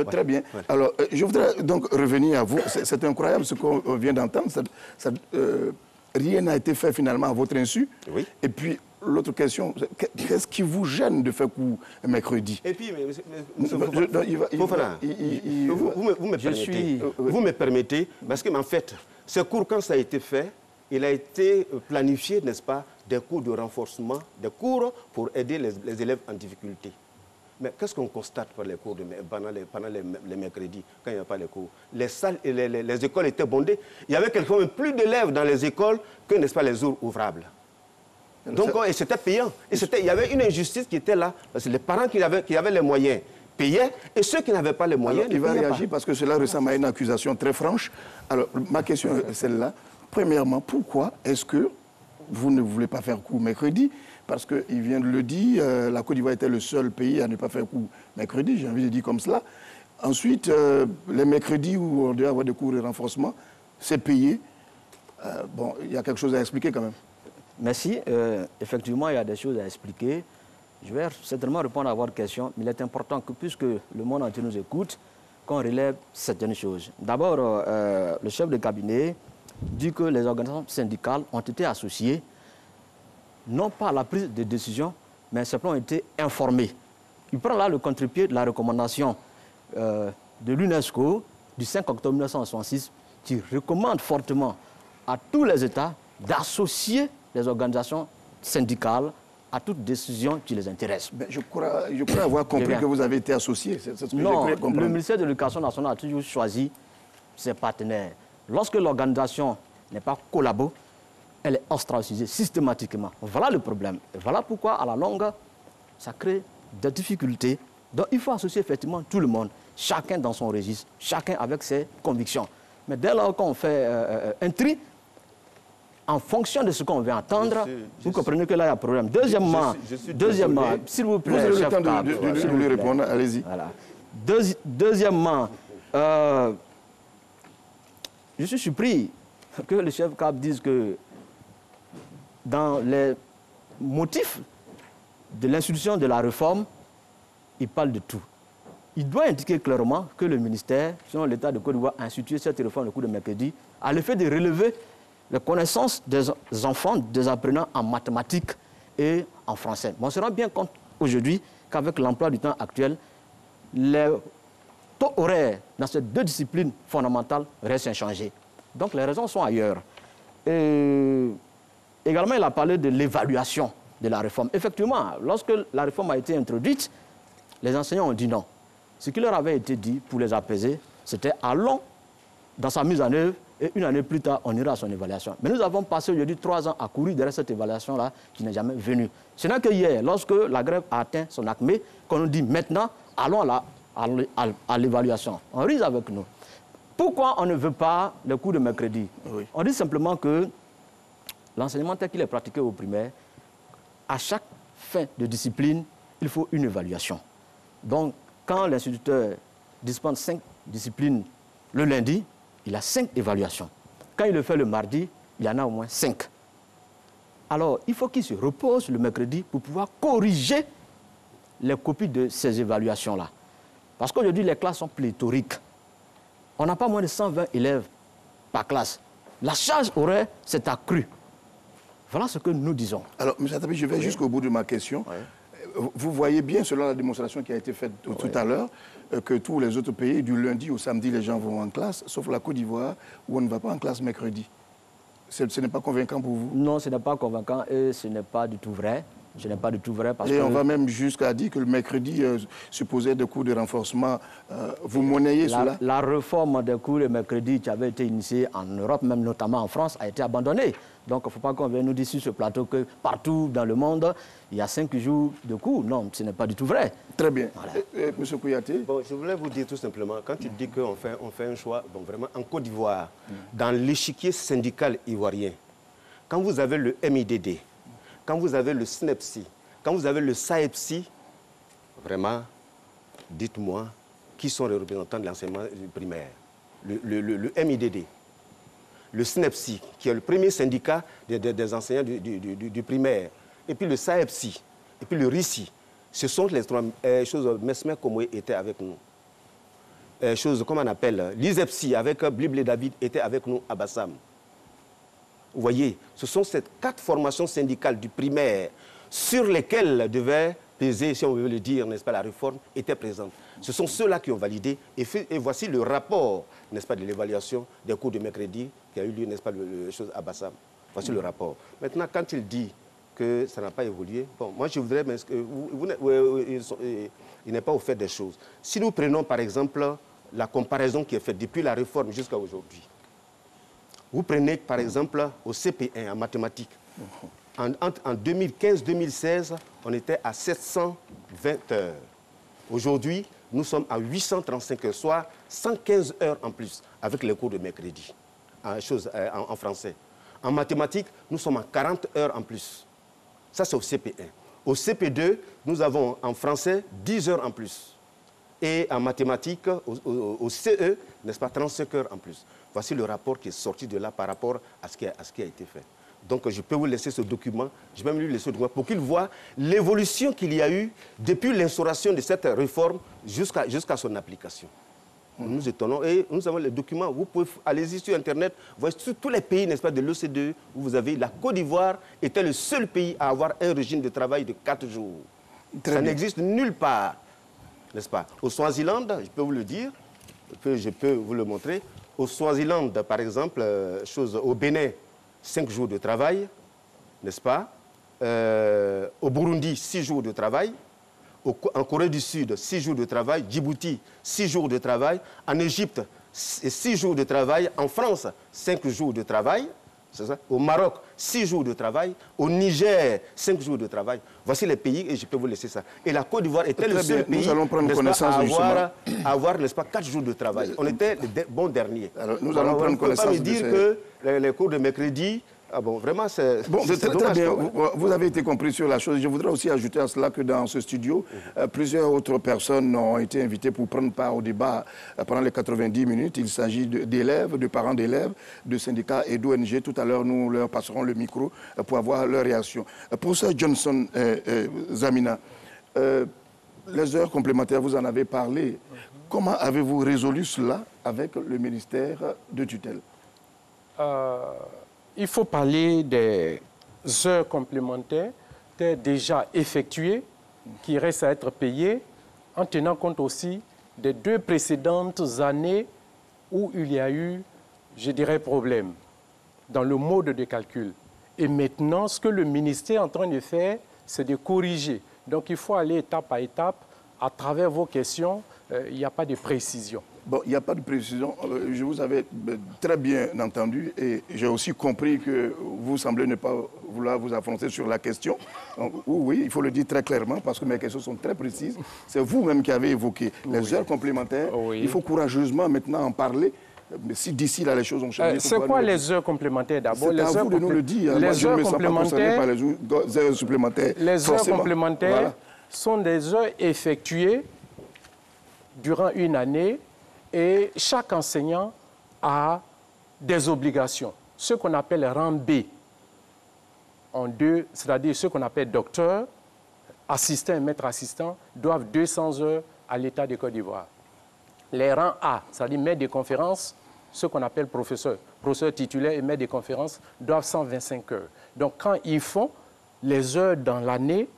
Très bien. Voilà. Alors, je voudrais donc revenir à vous. C'est incroyable ce qu'on vient d'entendre. Rien n'a été fait finalement à votre insu. Oui. Et puis, l'autre question, qu'est-ce qui vous gêne de faire cours mercredi? Et puis, vous me permettez, parce que en fait, ce cours, quand ça a été fait, il a été planifié, n'est-ce pas, des cours de renforcement, des cours pour aider les élèves en difficulté. Mais qu'est-ce qu'on constate pendant les mercredis, quand il n'y a pas les cours? Les salles et les écoles étaient bondées. Il y avait quelquefois plus d'élèves dans les écoles que, n'est-ce pas, les jours ouvrables. Donc, et c'était payant. Et il y avait une injustice qui était là. Parce que les parents qui avaient les moyens payaient, et ceux qui n'avaient pas les moyens il va réagir parce que cela ressemble à une accusation très franche. Alors, ma question est celle-là. Premièrement, pourquoi est-ce que vous ne voulez pas faire cours mercredi? Parce qu'il vient de le dire, la Côte d'Ivoire était le seul pays à ne pas faire cours mercredi, j'ai envie de dire comme cela. Ensuite, les mercredis où on doit avoir des cours de renforcement, c'est payé. Bon, il y a quelque chose à expliquer quand même. Merci. Effectivement, il y a des choses à expliquer. Je vais certainement répondre à votre question, mais il est important que, puisque le monde entier nous écoute, qu'on relève certaines choses. D'abord, le chef de cabinet dit que les organisations syndicales ont été associées, non pas à la prise de décision, mais simplement ont été informées. Il prend là le contre-pied de la recommandation de l'UNESCO du 5 octobre 1966 qui recommande fortement à tous les États d'associer les organisations syndicales à toute décision qui les intéresse. Mais je crois avoir compris que vous avez été associé. C'est ce que non, le ministère de l'Éducation nationale a toujours choisi ses partenaires. Lorsque l'organisation n'est pas collabo, elle est ostracisée systématiquement. Voilà le problème. Et voilà pourquoi, à la longue, ça crée des difficultés. Donc, il faut associer effectivement tout le monde, chacun dans son registre, chacun avec ses convictions. Mais dès lors qu'on fait un tri, en fonction de ce qu'on veut entendre, vous comprenez que là, il y a un problème. Deuxièmement, s'il vous plaît, vous avez le temps de lui répondre, allez-y. Voilà. Deuxièmement, je suis surpris que le chef CAP dise que dans les motifs de l'institution de la réforme, il parle de tout. Il doit indiquer clairement que le ministère, selon l'État de Côte d'Ivoire, a institué cette réforme le coup de mercredi, à l'effet de relever les connaissances des enfants, des apprenants en mathématiques et en français. Mais on se rend bien compte aujourd'hui qu'avec l'emploi du temps actuel, les taux horaires dans ces deux disciplines fondamentales restent inchangés. Donc les raisons sont ailleurs. Et également, il a parlé de l'évaluation de la réforme. Effectivement, lorsque la réforme a été introduite, les enseignants ont dit non. Ce qui leur avait été dit pour les apaiser, c'était allons dans sa mise en œuvre et une année plus tard, on ira à son évaluation. Mais nous avons passé aujourd'hui 3 ans à courir derrière cette évaluation-là qui n'est jamais venue. Ce n'est que hier, lorsque la grève a atteint son acmé, qu'on nous dit maintenant, allons à l'évaluation. On risque avec nous. Pourquoi on ne veut pas le cours de mercredi? Oui. On dit simplement que l'enseignement tel qu'il est pratiqué au primaire, à chaque fin de discipline, il faut une évaluation. Donc, quand l'instituteur dispense 5 disciplines le lundi, il a 5 évaluations. Quand il le fait le mardi, il y en a au moins 5. Alors, il faut qu'il se repose le mercredi pour pouvoir corriger les copies de ces évaluations-là. Parce qu'aujourd'hui, les classes sont pléthoriques. On n'a pas moins de 120 élèves par classe. La charge horaire s'est accrue. Voilà ce que nous disons. Alors, M. Atabi, je vais jusqu'au bout de ma question. Oui. Vous voyez bien, selon la démonstration qui a été faite tout à l'heure, que tous les autres pays, du lundi au samedi, les gens vont en classe, sauf la Côte d'Ivoire, où on ne va pas en classe mercredi. Ce n'est pas convaincant pour vous? Non, ce n'est pas convaincant et ce n'est pas du tout vrai. Ce n'est pas du tout vrai parce et on va même jusqu'à dire que le mercredi supposait des cours de renforcement. Vous monnayez cela? La réforme des cours de mercredi qui avait été initiée en Europe, même notamment en France, a été abandonnée. Donc il ne faut pas qu'on vienne nous dire sur ce plateau que partout dans le monde, il y a 5 jours de cours. Non, ce n'est pas du tout vrai. Très bien. Voilà. Monsieur Kouyaté? Bon, je voulais vous dire tout simplement, quand tu dis qu'on fait un choix, bon, vraiment, en Côte d'Ivoire, dans l'échiquier syndical ivoirien, quand vous avez le MIDD, quand vous avez le SNEPSI, quand vous avez le SAEPSI, vraiment, dites-moi, qui sont les représentants de l'enseignement primaire? Le MIDD, le SNEPSI, qui est le premier syndicat des enseignants du primaire, et puis le SAEPSI, et puis le RICI. Ce sont les 3 choses. Mesmer Komoé était avec nous. Choses, comment on appelle, l'ISEPSI, avec Blible David, était avec nous à Bassam. Vous voyez, ce sont ces 4 formations syndicales du primaire sur lesquelles devait peser, si on veut le dire, n'est-ce pas, la réforme était présente. Ce sont ceux-là qui ont validé et voici le rapport, n'est-ce pas, de l'évaluation des cours de mercredi qui a eu lieu, n'est-ce pas, à Bassam. Voici le rapport. Maintenant, quand il dit que ça n'a pas évolué. Bon, moi, je voudrais... Mais il n'est pas au fait des choses. Si nous prenons, par exemple, la comparaison qui est faite depuis la réforme jusqu'à aujourd'hui, vous prenez, par exemple, au CP1, en mathématiques, en 2015-2016, on était à 720 heures. Aujourd'hui, nous sommes à 835 heures, soit 115 heures en plus, avec les cours de mercredi, en français. En mathématiques, nous sommes à 40 heures en plus. Ça, c'est au CP1. Au CP2, nous avons en français 10 heures en plus. Et en mathématiques, au CE, n'est-ce pas, 35 heures en plus. Voici le rapport qui est sorti de là par rapport à ce qui a été fait. Donc, je peux vous laisser ce document, je vais même lui laisser ce document pour qu'il voit l'évolution qu'il y a eu depuis l'instauration de cette réforme jusqu'à son application. Nous nous étonnons et nous avons les documents. Vous pouvez aller sur Internet, voyez sur tous les pays, n'est-ce pas, de l'OCDE, où vous avez la Côte d'Ivoire était le seul pays à avoir un régime de travail de 4 jours. Ça n'existe nulle part, n'est-ce pas? Au Swaziland, je peux vous le dire, je peux vous le montrer. Au Swaziland, par exemple, au Bénin, 5 jours de travail, n'est-ce pas? Au Burundi, 6 jours de travail. En Corée du Sud, 6 jours de travail. Djibouti, 6 jours de travail. En Égypte, 6 jours de travail. En France, 5 jours de travail. C'est ça? Au Maroc, 6 jours de travail. Au Niger, 5 jours de travail. Voici les pays et je peux vous laisser ça. Et la Côte d'Ivoire était le seul pays à avoir, n'est-ce pas, 4 jours de travail. On était les bons derniers. Alors, nous allons prendre connaissance de ça. On ne peut pas me dire que les cours de mercredi... Ah bon, vraiment, c'est... Bon, c'est très bien. Vous avez été compris sur la chose. Je voudrais aussi ajouter à cela que dans ce studio, plusieurs autres personnes ont été invitées pour prendre part au débat pendant les 90 minutes. Il s'agit d'élèves, de parents d'élèves, de syndicats et d'ONG. Tout à l'heure, nous leur passerons le micro pour avoir leur réaction. Professeur Johnson Zamina, les heures complémentaires, vous en avez parlé. Comment avez-vous résolu cela avec le ministère de tutelle? Il faut parler des heures complémentaires déjà effectuées, qui restent à être payées, en tenant compte aussi des 2 précédentes années où il y a eu, je dirais, problème dans le mode de calcul. Et maintenant, ce que le ministère est en train de faire, c'est de corriger. Donc, il faut aller étape à étape. À travers vos questions, il n'y a pas de précision. Bon, il n'y a pas de précision. Je vous avais très bien entendu et j'ai aussi compris que vous semblez ne pas vouloir vous affronter sur la question. Donc, oui, il faut le dire très clairement parce que mes questions sont très précises. C'est vous-même qui avez évoqué les heures complémentaires. Oui. Il faut courageusement maintenant en parler. Mais si d'ici là les choses ont changé... c'est quoi les heures complémentaires d'abord? C'est à vous de nous le dire. Les heures complémentaires, par les heures supplémentaires. Les heures complémentaires sont des heures effectuées durant une année. Et chaque enseignant a des obligations, ce qu'on appelle rang B, c'est-à-dire ceux qu'on appelle docteurs, assistants et maîtres assistants, doivent 200 heures à l'État de Côte d'Ivoire. Les rangs A, c'est-à-dire maîtres de conférences, ceux qu'on appelle professeurs titulaires et maîtres de conférences, doivent 125 heures. Donc quand ils font les heures dans l'année,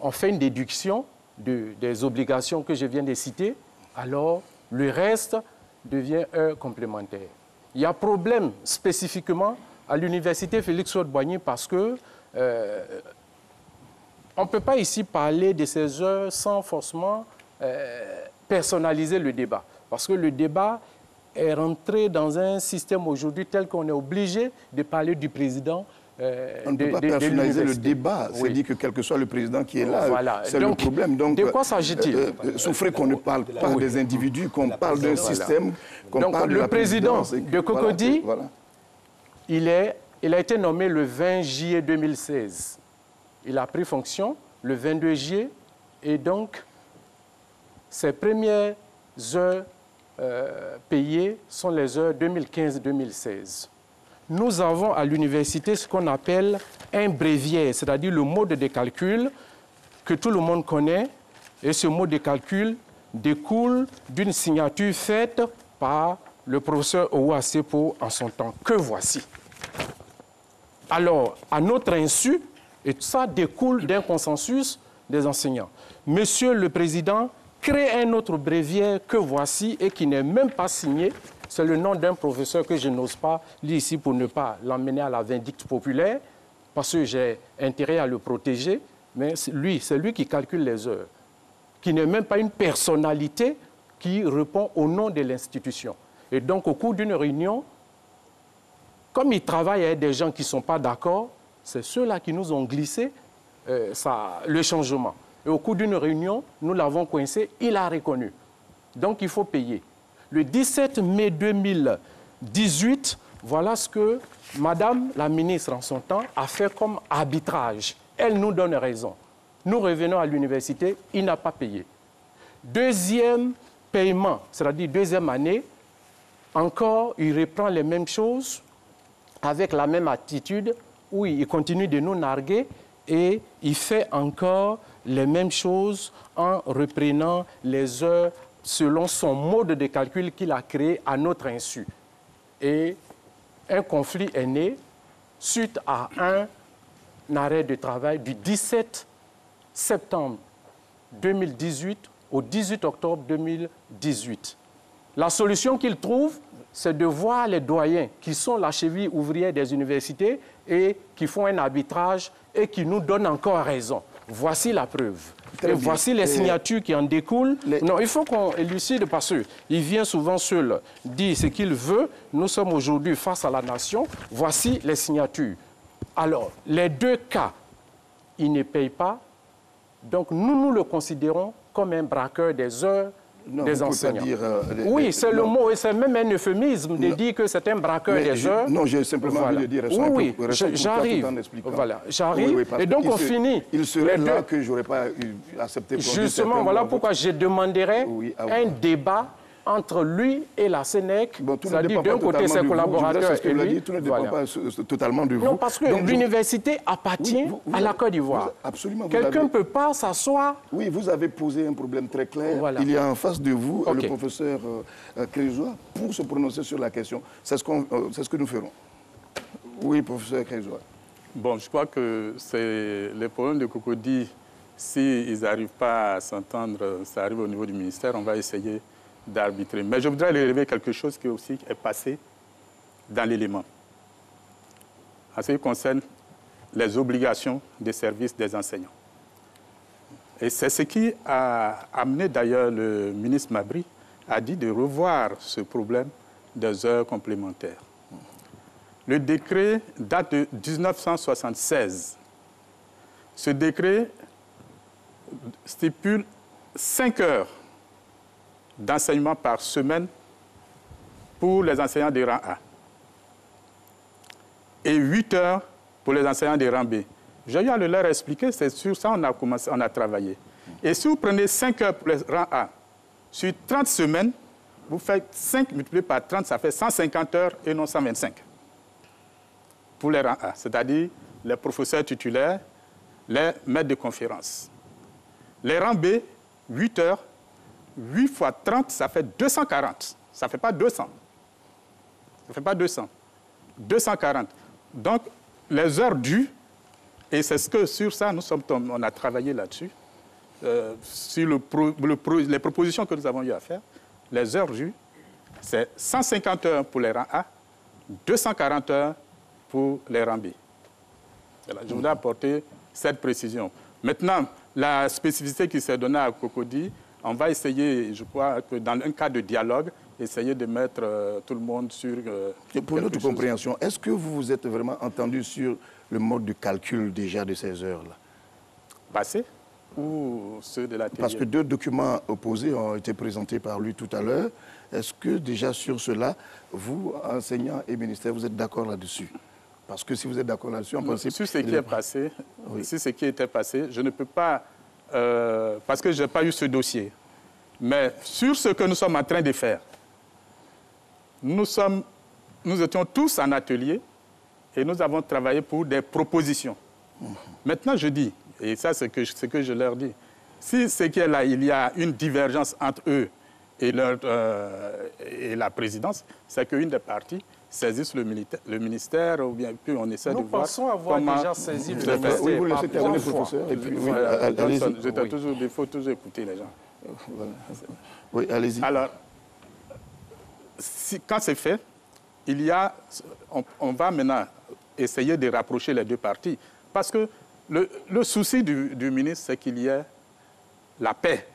on fait une déduction des obligations que je viens de citer, alors le reste devient heures complémentaires. Il y a problème spécifiquement à l'université Félix Houphouët-Boigny parce que on ne peut pas ici parler de ces heures sans forcément personnaliser le débat. Parce que le débat est rentré dans un système aujourd'hui tel qu'on est obligé de parler du président. On ne peut pas personnaliser le débat. C'est dit que quel que soit le président qui est là, voilà. C'est le problème. Donc, de quoi s'agit-il? Souffrez qu'on ne parle pas des individus, qu'on parle d'un système, qu'on parle de le la président de Cocody, il a été nommé le 20 juillet 2016. Il a pris fonction le 22 juillet et donc ses premières heures payées sont les heures 2015-2016. Nous avons à l'université ce qu'on appelle un bréviaire, c'est-à-dire le mode de calcul que tout le monde connaît. Et ce mode de calcul découle d'une signature faite par le professeur Owa Sepo en son temps, que voici. Alors, à notre insu, et ça découle d'un consensus des enseignants. Monsieur le Président, crée un autre bréviaire que voici et qui n'est même pas signé. C'est le nom d'un professeur que je n'ose pas lire ici pour ne pas l'emmener à la vindicte populaire. parce que j'ai intérêt à le protéger, mais c'est lui qui calcule les heures, qui n'est même pas une personnalité qui répond au nom de l'institution. Et donc, au cours d'une réunion, comme il travaille avec des gens qui ne sont pas d'accord, c'est ceux-là qui nous ont glissé le changement. Et au cours d'une réunion, nous l'avons coincé, il a reconnu. Donc, il faut payer. Le 17 mai 2018, voilà ce que Madame la ministre, en son temps, a fait comme arbitrage. Elle nous donne raison. Nous revenons à l'université, il n'a pas payé. Deuxième paiement, c'est-à-dire deuxième année, encore, il reprend les mêmes choses avec la même attitude. Oui, il continue de nous narguer et il fait encore les mêmes choses en reprenant les heures selon son mode de calcul qu'il a créé à notre insu. Et un conflit est né suite à un arrêt de travail du 17 septembre 2018 au 18 octobre 2018. La solution qu'il trouve, c'est de voir les doyens qui sont la cheville ouvrière des universités et qui font un arbitrage et qui nous donnent encore raison. Voici la preuve. Et voici les signatures qui en découlent. Non, il faut qu'on élucide parce qu'il vient souvent seul dire ce qu'il veut. Nous sommes aujourd'hui face à la nation. Voici les signatures. Alors, les deux cas, il ne paye pas. Donc, nous le considérons comme un braqueur des heures des enseignants. Oui, c'est le mot, et c'est même un euphémisme de dire que c'est un braqueur des heures. Non, j'ai simplement envie de dire ça. Oui, j'arrive. Voilà, j'arrive. Et donc, on finit. Il serait là que je n'aurais pas accepté. Justement, voilà pourquoi je demanderais un débat entre lui et la Sénèque, c'est-à-dire d'un côté ses collaborateurs et lui. Tout ne dépend pas totalement de vous. Non, parce que l'université appartient à la Côte d'Ivoire. Absolument. Quelqu'un ne peut pas s'asseoir. Oui, vous avez posé un problème très clair. Voilà. Il y a en face de vous le professeur Crézois pour se prononcer sur la question. C'est ce que nous ferons. Oui, professeur Crézois. Bon, je crois que c'est les problèmes de Cocody. S'ils n'arrivent pas à s'entendre, ça arrive au niveau du ministère, on va essayer d'arbitrer. Mais je voudrais relever quelque chose qui aussi est passé dans l'élément. En ce qui concerne les obligations de service des enseignants. Et c'est ce qui a amené d'ailleurs le ministre Mabry a dit de revoir ce problème des heures complémentaires. Le décret date de 1976. Ce décret stipule 5 heures d'enseignement par semaine pour les enseignants de rang A et 8 heures pour les enseignants de rang B. J'ai eu à le leur expliquer, c'est sur ça on a travaillé. Et si vous prenez 5 heures pour les rangs A, sur 30 semaines, vous faites 5 multiplié par 30, ça fait 150 heures et non 125 pour les rangs A, c'est-à-dire les professeurs titulaires, les maîtres de conférence. Les rangs B, 8 heures, 8 fois 30, ça fait 240. Ça ne fait pas 200. Ça ne fait pas 200. 240. Donc, les heures dues, et c'est ce que sur ça, on a travaillé là-dessus, sur les propositions que nous avons eu à faire, les heures dues, c'est 150 heures pour les rangs A, 240 heures pour les rangs B. Voilà, je voulais apporter cette précision. Maintenant, la spécificité qui s'est donnée à Cocody, on va essayer, je crois, que dans un cas de dialogue, essayer de mettre tout le monde sur... Et pour notre compréhension, est-ce que vous vous êtes vraiment entendu sur le mode de calcul déjà de ces heures-là? Passé ou ceux de la télé? Parce que 2 documents opposés ont été présentés par lui tout à l'heure. Est-ce que déjà sur cela, vous, enseignants et ministère, vous êtes d'accord là-dessus? Parce que si vous êtes d'accord là-dessus, en principe... Sur ce qui est passé, sur ce qui était passé, je ne peux pas... parce que je n'ai pas eu ce dossier. Mais sur ce que nous sommes en train de faire, nous étions tous en atelier et nous avons travaillé pour des propositions. Maintenant, je dis, et ça c'est ce que je leur dis, si ce qui est là, il y a une divergence entre eux et la présidence, c'est qu'une des parties saisissent le ministère, ou bien puis on essaie de voir... Nous pensons avoir déjà saisi le ministère. Oui, vous laissez terminer, professeur. Et puis, il faut toujours écouter les gens. Voilà. Oui, allez-y. Alors, quand c'est fait, on va maintenant essayer de rapprocher les deux parties. Parce que le souci du ministre, c'est qu'il y ait la paix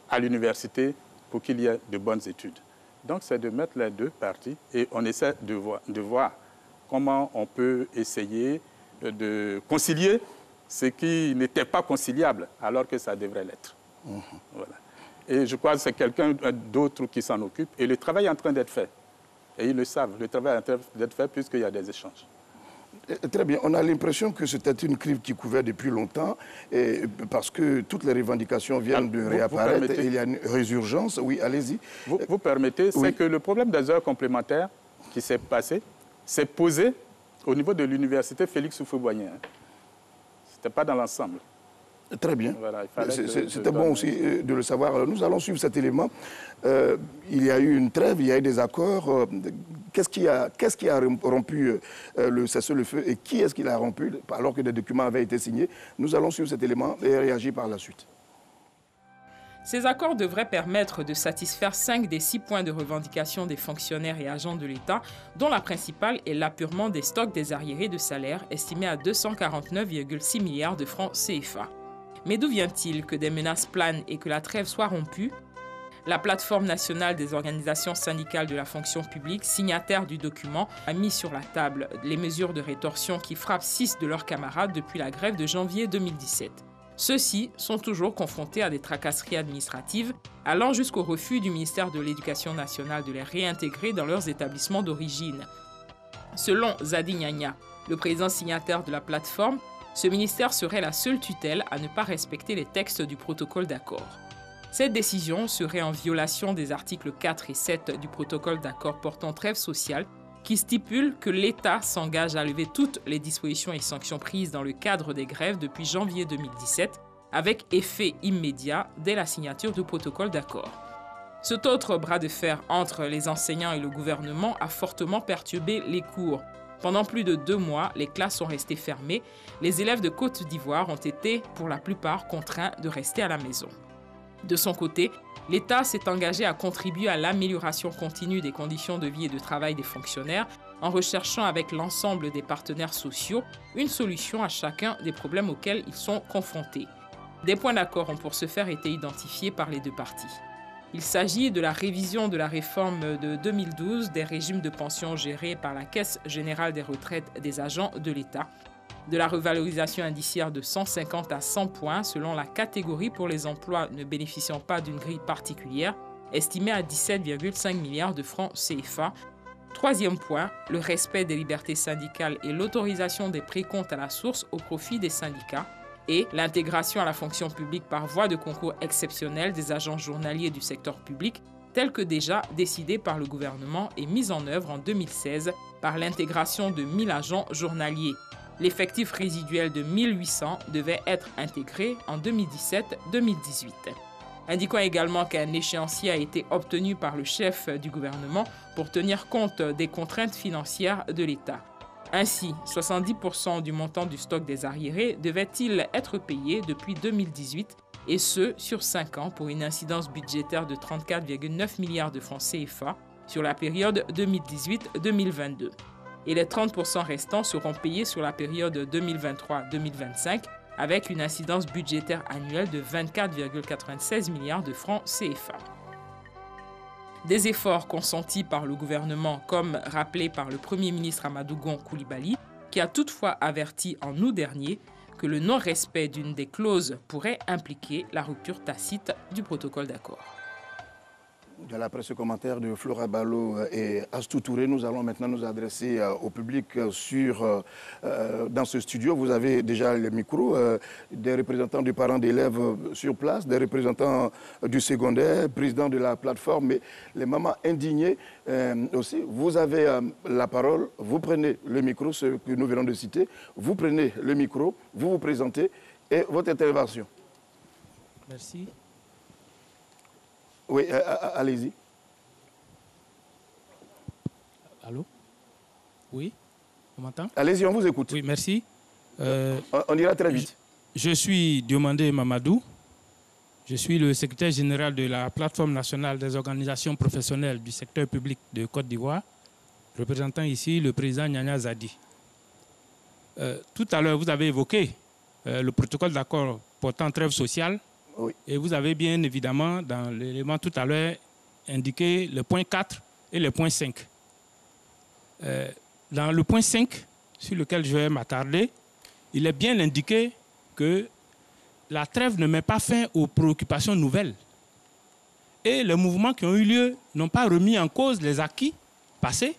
à l'université pour qu'il y ait de bonnes études. Donc, c'est de mettre les deux parties et on essaie de voir comment on peut essayer de concilier ce qui n'était pas conciliable alors que ça devrait l'être. Voilà. Et je crois que c'est quelqu'un d'autre qui s'en occupe et le travail est en train d'être fait. Et ils le savent, le travail est en train d'être fait puisqu'il y a des échanges. Très bien. On a l'impression que c'était une crise qui couvait depuis longtemps et parce que toutes les revendications viennent de réapparaître et il y a une résurgence. Oui, allez-y. Vous permettez, c'est que le problème des heures complémentaires qui s'est passé, s'est posé au niveau de l'université Félix Houphouët-Boigny. Ce n'était pas dans l'ensemble. Très bien. Voilà, c'était bon aussi de le savoir. Nous allons suivre cet élément. Il y a eu une trêve, il y a eu des accords. Qu'est-ce qui a rompu le cessez-le-feu et qui est-ce qui l'a rompu alors que des documents avaient été signés? Nous allons suivre cet élément et réagir par la suite. Ces accords devraient permettre de satisfaire 5 des 6 points de revendication des fonctionnaires et agents de l'État, dont la principale est l'apurement des stocks des arriérés de salaire estimés à 249,6 milliards de francs CFA. Mais d'où vient-il que des menaces planent et que la trêve soit rompue? La plateforme nationale des organisations syndicales de la fonction publique, signataire du document, a mis sur la table les mesures de rétorsion qui frappent 6 de leurs camarades depuis la grève de janvier 2017. Ceux-ci sont toujours confrontés à des tracasseries administratives, allant jusqu'au refus du ministère de l'Éducation nationale de les réintégrer dans leurs établissements d'origine. Selon Zadi Nyanya, le président signataire de la plateforme, ce ministère serait la seule tutelle à ne pas respecter les textes du protocole d'accord. Cette décision serait en violation des articles 4 et 7 du protocole d'accord portant trêve sociale qui stipule que l'État s'engage à lever toutes les dispositions et sanctions prises dans le cadre des grèves depuis janvier 2017 avec effet immédiat dès la signature du protocole d'accord. Cet autre bras de fer entre les enseignants et le gouvernement a fortement perturbé les cours. Pendant plus de 2 mois, les classes sont restées fermées. Les élèves de Côte d'Ivoire ont été, pour la plupart, contraints de rester à la maison. De son côté, l'État s'est engagé à contribuer à l'amélioration continue des conditions de vie et de travail des fonctionnaires en recherchant avec l'ensemble des partenaires sociaux une solution à chacun des problèmes auxquels ils sont confrontés. Des points d'accord ont pour ce faire été identifiés par les deux parties. Il s'agit de la révision de la réforme de 2012 des régimes de pension gérés par la Caisse générale des retraites des agents de l'État, de la revalorisation indiciaire de 150 à 100 points selon la catégorie pour les emplois ne bénéficiant pas d'une grille particulière, estimée à 17,5 milliards de francs CFA. Troisième point, le respect des libertés syndicales et l'autorisation des précomptes à la source au profit des syndicats, et l'intégration à la fonction publique par voie de concours exceptionnel des agents journaliers du secteur public, tel que déjà décidé par le gouvernement et mis en œuvre en 2016 par l'intégration de 1000 agents journaliers. L'effectif résiduel de 1800 devait être intégré en 2017-2018. Indiquons également qu'un échéancier a été obtenu par le chef du gouvernement pour tenir compte des contraintes financières de l'État. Ainsi, 70% du montant du stock des arriérés devait-il être payé depuis 2018 et ce, sur 5 ans pour une incidence budgétaire de 34,9 milliards de francs CFA sur la période 2018-2022. Et les 30% restants seront payés sur la période 2023-2025 avec une incidence budgétaire annuelle de 24,96 milliards de francs CFA. Des efforts consentis par le gouvernement, comme rappelé par le Premier ministre Amadou Gon Coulibaly, qui a toutefois averti en août dernier que le non-respect d'une des clauses pourrait impliquer la rupture tacite du protocole d'accord. Après ce commentaire de Flora Ballo et Astou Touré, nous allons maintenant nous adresser au public dans ce studio. Vous avez déjà le micro, des représentants des parents d'élèves sur place, des représentants du secondaire, président de la plateforme, mais les mamans indignées aussi. Vous avez la parole, vous prenez le micro, ce que nous venons de citer, vous prenez le micro, vous vous présentez et votre intervention. Merci. Oui, allez-y. Allô? Oui, on m'entend? Allez-y, on vous écoute. Oui, merci. On ira très vite. Je suis Diomandé Mamadou. Je suis le secrétaire général de la plateforme nationale des organisations professionnelles du secteur public de Côte d'Ivoire. représentant ici le président Nyanya Zadi. Tout à l'heure, vous avez évoqué le protocole d'accord portant trêve sociale. Oui. Et vous avez bien évidemment, dans l'élément tout à l'heure, indiqué le point 4 et le point 5. Dans le point 5, sur lequel je vais m'attarder, il est bien indiqué que la trêve ne met pas fin aux préoccupations nouvelles. Et les mouvements qui ont eu lieu n'ont pas remis en cause les acquis passés,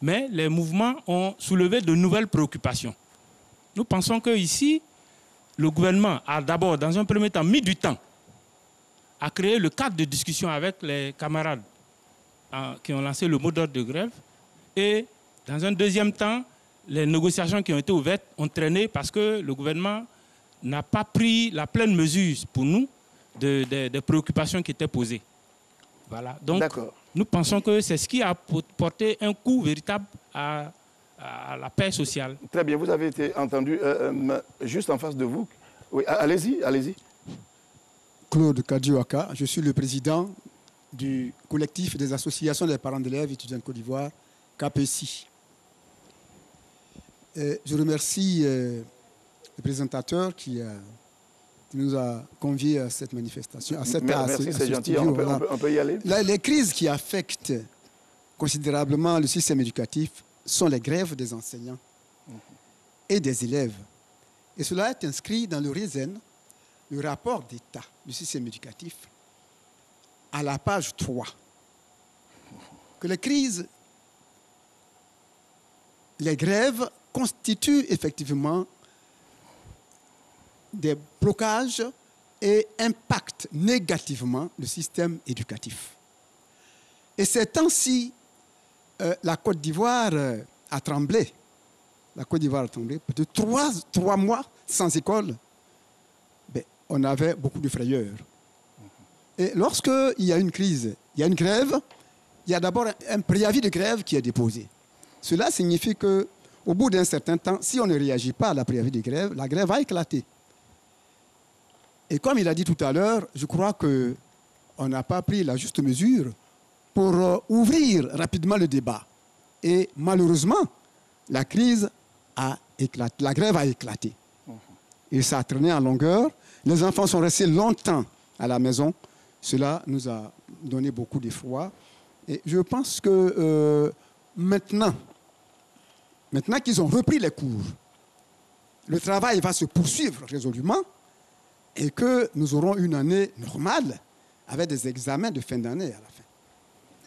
mais les mouvements ont soulevé de nouvelles préoccupations. Nous pensons qu'ici, le gouvernement a d'abord, dans un premier temps, mis du temps à créer le cadre de discussion avec les camarades qui ont lancé le mot d'ordre de grève. Et dans un deuxième temps, les négociations qui ont été ouvertes ont traîné parce que le gouvernement n'a pas pris la pleine mesure pour nous des préoccupations qui étaient posées. Voilà. Donc, nous pensons que c'est ce qui a porté un coup véritable à la paix sociale. Très bien, vous avez été entendu. Juste en face de vous. Oui, allez-y, allez-y. Claude Kadiouaka, je suis le président du collectif des associations des parents d'élèves étudiants de Côte d'Ivoire, KPSI. Je remercie le présentateur qui nous a conviés à cette manifestation. Merci, c'est gentil, on peut y aller. Les crises qui affectent considérablement le système éducatif sont les grèves des enseignants et des élèves. Et cela est inscrit dans le RISEN, le rapport d'état du système éducatif, à la page 3. Que les crises, les grèves constituent effectivement des blocages et impactent négativement le système éducatif. Et ces temps-ci, la Côte d'Ivoire a tremblé. La Côte d'Ivoire a tremblé. Peut-être 3 mois sans école, on avait beaucoup de frayeur. Et lorsqu'il y a une crise, il y a une grève, il y a d'abord un préavis de grève qui est déposé. Cela signifie qu'au bout d'un certain temps, si on ne réagit pas à la préavis de grève, la grève va éclater. Et comme il a dit tout à l'heure, je crois qu'on n'a pas pris la juste mesure pour ouvrir rapidement le débat. Et malheureusement, la crise a éclaté, la grève a éclaté. Et ça a traîné en longueur. Les enfants sont restés longtemps à la maison. Cela nous a donné beaucoup d'effroi. Et je pense que maintenant qu'ils ont repris les cours, le travail va se poursuivre résolument et que nous aurons une année normale avec des examens de fin d'année à la fin.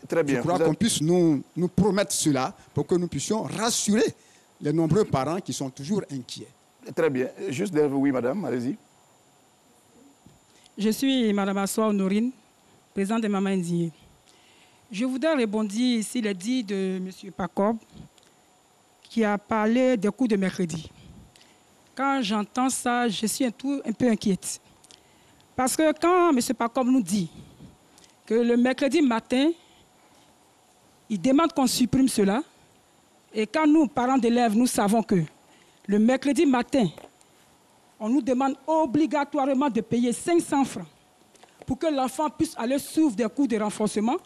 Très bien. Je crois qu'on puisse nous promettre cela pour que nous puissions rassurer les nombreux parents qui sont toujours inquiets. Très bien. Juste derrière vous, oui, madame, allez-y. Je suis Mme Assoa Honorine, présidente de Maman Indignée. Je voudrais rebondir ici les dits de M. Pacob, qui a parlé des cours de mercredi. Quand j'entends ça, je suis un peu inquiète. Parce que quand M. Pacob nous dit que le mercredi matin, il demande qu'on supprime cela, et quand nous, parents d'élèves, nous savons que le mercredi matin, on nous demande obligatoirement de payer 500 francs pour que l'enfant puisse aller suivre des cours de renforcement,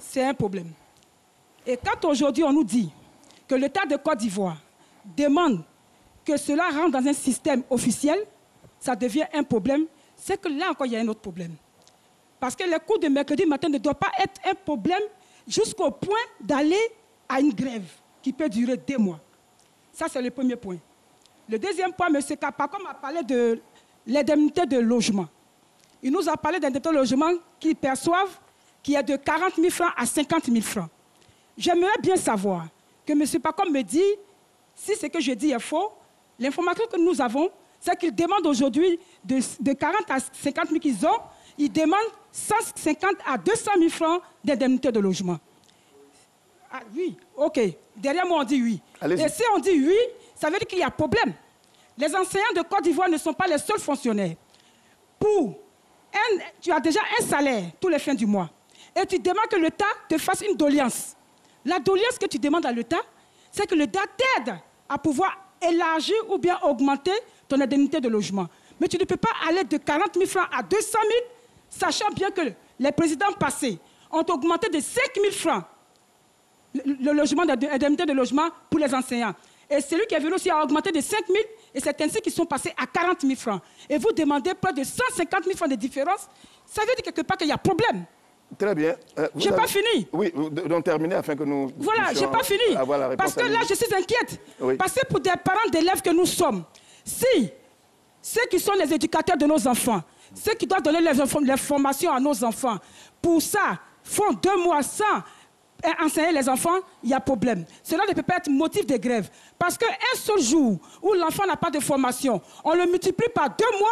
c'est un problème. Et quand aujourd'hui on nous dit que l'État de Côte d'Ivoire demande que cela rentre dans un système officiel, ça devient un problème, c'est que là encore il y a un autre problème. Parce que les cours de mercredi matin ne doivent pas être un problème jusqu'au point d'aller à une grève qui peut durer 2 mois. Ça, c'est le premier point. Le deuxième point, M. Kapacom a parlé de l'indemnité de logement. Il nous a parlé d'indemnité de logement qu'ils perçoivent, qui est de 40 000 francs à 50 000 francs. J'aimerais bien savoir que M. Pacom me dit, si ce que je dis est faux, l'information que nous avons, c'est qu'ils demandent aujourd'hui de 40 à 50 000 qu'ils ont, ils demandent 150 à 200 000 francs d'indemnité de logement. Ah oui, ok. Derrière moi, on dit oui. Et si on dit oui, ça veut dire qu'il y a problème. Les enseignants de Côte d'Ivoire ne sont pas les seuls fonctionnaires. Tu as déjà un salaire tous les fins du mois. Et tu demandes que l'État te fasse une doléance. La doléance que tu demandes à l'État, c'est que l'État t'aide à pouvoir élargir ou bien augmenter ton indemnité de logement. Mais tu ne peux pas aller de 40 000 francs à 200 000, sachant bien que les présidents passés ont augmenté de 5 000 francs le logement, l'indemnité de logement pour les enseignants. Et celui qui est venu aussi a augmenté de 5 000, et c'est ainsi qu'ils sont passés à 40 000 francs. Et vous demandez près de 150 000 francs de différence, ça veut dire quelque part qu'il y a problème. Très bien. Je n'ai pas fini. Oui, donc terminer afin que nous... Voilà, je n'ai pas fini. Parce que là, je suis inquiète. Oui. Parce que pour des parents d'élèves que nous sommes, si ceux qui sont les éducateurs de nos enfants, ceux qui doivent donner les formations à nos enfants, pour ça, font 2 mois sans enseigner les enfants, il y a problème. Cela ne peut pas être motif de grève. Parce qu'un seul jour où l'enfant n'a pas de formation, on le multiplie par 2 mois,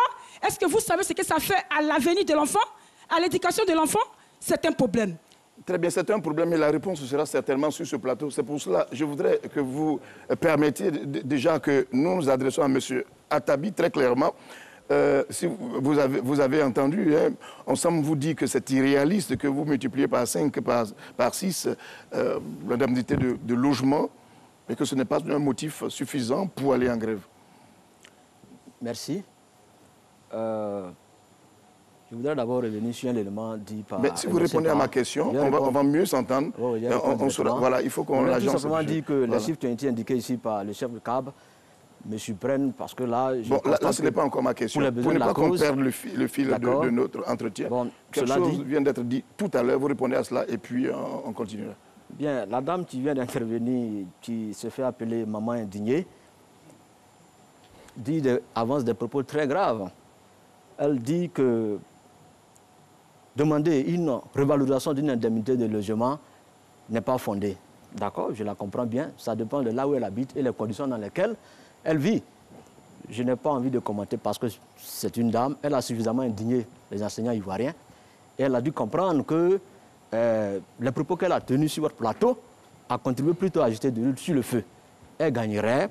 est-ce que vous savez ce que ça fait à l'avenir de l'enfant, à l'éducation de l'enfant? C'est un problème. Très bien, c'est un problème, mais la réponse sera certainement sur ce plateau. C'est pour cela que je voudrais que vous permettiez déjà que nous nous adressons à M. Attabi très clairement. Si vous avez entendu, hein, on semble vous dire que c'est irréaliste que vous multipliez par 5, par 6 l'indemnité de logement, et que ce n'est pas un motif suffisant pour aller en grève. Merci. Je voudrais d'abord revenir sur un élément dit par... Mais si vous répondez à ma question, on va mieux s'entendre. Voilà, il faut qu'on l'agence. Tout simplement dit que les chiffres qui ont été indiqués ici par le chef de CAB me surprennent parce que là... Bon, là, ce n'est pas encore ma question. Pour ne pas qu'on perde le fil de notre entretien. Bon, quelque chose vient d'être dit tout à l'heure, vous répondez à cela et puis on continuera. Bien, la dame qui vient d'intervenir, qui se fait appeler maman indignée, avance des propos très graves. Elle dit que demander une revalorisation d'une indemnité de logement n'est pas fondé. D'accord, je la comprends bien. Ça dépend de là où elle habite et les conditions dans lesquelles elle vit. Je n'ai pas envie de commenter parce que c'est une dame. Elle a suffisamment indigné les enseignants ivoiriens. Et elle a dû comprendre que les propos qu'elle a tenus sur votre plateau a contribué plutôt à jeter de l'huile sur le feu. Elle gagnerait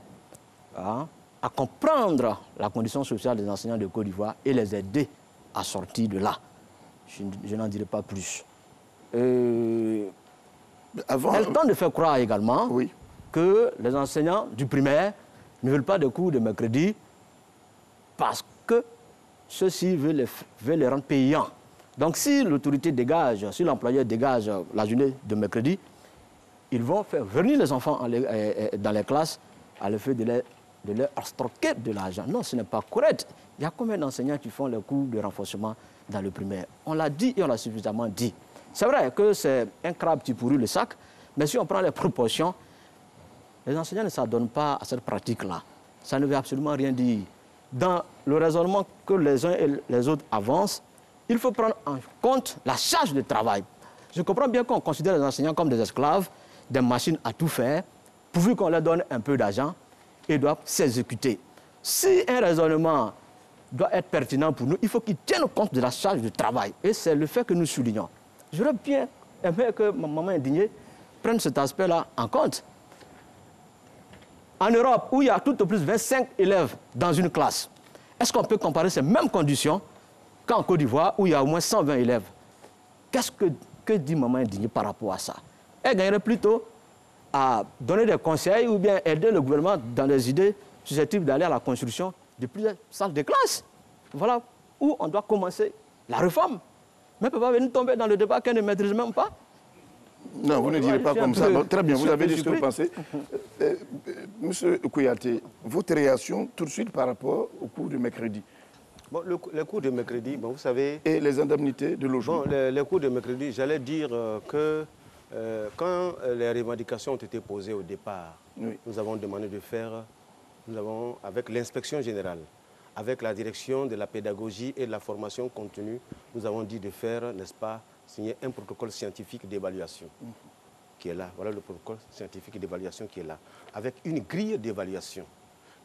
à comprendre la condition sociale des enseignants de Côte d'Ivoire et les aider à sortir de là. Je n'en dirai pas plus. Elle tente de faire croire également que les enseignants du primaire ne veulent pas de cours de mercredi parce que ceux-ci veulent les rendre payants. Donc si l'autorité dégage, si l'employeur dégage la journée de mercredi, ils vont faire venir les enfants dans les classes à l'effet de leur extorquer de l'argent. Non, ce n'est pas correct. Il y a combien d'enseignants qui font les cours de renforcement dans le primaire? On l'a dit et on l'a suffisamment dit. C'est vrai que c'est un crabe qui pourrit le sac, mais si on prend les proportions, les enseignants ne s'adonnent pas à cette pratique-là. Ça ne veut absolument rien dire. Dans le raisonnement que les uns et les autres avancent, il faut prendre en compte la charge de travail. Je comprends bien qu'on considère les enseignants comme des esclaves, des machines à tout faire, pourvu qu'on leur donne un peu d'argent et doivent s'exécuter. Si un raisonnement doit être pertinent pour nous, il faut qu'ils tiennent compte de la charge de travail. Et c'est le fait que nous soulignons. J'aurais bien aimé que ma maman indignée prenne cet aspect-là en compte. En Europe, où il y a tout au plus 25 élèves dans une classe, est-ce qu'on peut comparer ces mêmes conditions qu'en Côte d'Ivoire, où il y a au moins 120 élèves? Que dit maman indignée par rapport à ça? Elle gagnerait plutôt à donner des conseils ou bien aider le gouvernement dans les idées susceptibles d'aller à la construction de plusieurs salles de classe. Voilà où on doit commencer la réforme. Mais elle ne peut pas venir tomber dans le débat qu'elle ne maîtrise même pas. Non, vous ne direz pas comme ça. Bon, très bien, vous avez dit ce que vous pensez. Monsieur Kouyaté, votre réaction tout de suite par rapport au cours de mercredi? Bon, les cours de mercredi, bon, vous savez... Et les indemnités de logement? Bon, les cours de mercredi, j'allais dire que quand les revendications ont été posées au départ, nous avons demandé de faire, avec l'inspection générale, avec la direction de la pédagogie et de la formation continue, nous avons dit de faire, n'est-ce pas, signer un protocole scientifique d'évaluation qui est là. Voilà le protocole scientifique d'évaluation qui est là. Avec une grille d'évaluation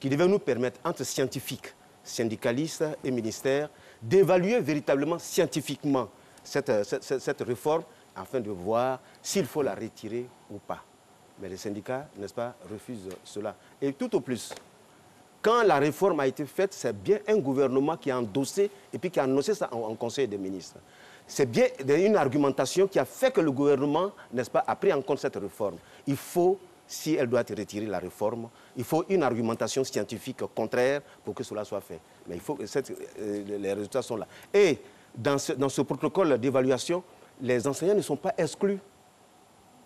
qui devait nous permettre, entre scientifiques, syndicalistes et ministères, d'évaluer véritablement scientifiquement cette réforme afin de voir s'il faut la retirer ou pas. Mais les syndicats, n'est-ce pas, refusent cela. Et tout au plus, quand la réforme a été faite, c'est bien un gouvernement qui a endossé et puis qui a annoncé ça en Conseil des ministres. C'est bien une argumentation qui a fait que le gouvernement, n'est-ce pas, a pris en compte cette réforme. Il faut, si elle doit être retirée, la réforme, il faut une argumentation scientifique contraire pour que cela soit fait. Mais il faut que les résultats sont là. Et dans ce protocole d'évaluation, les enseignants ne sont pas exclus.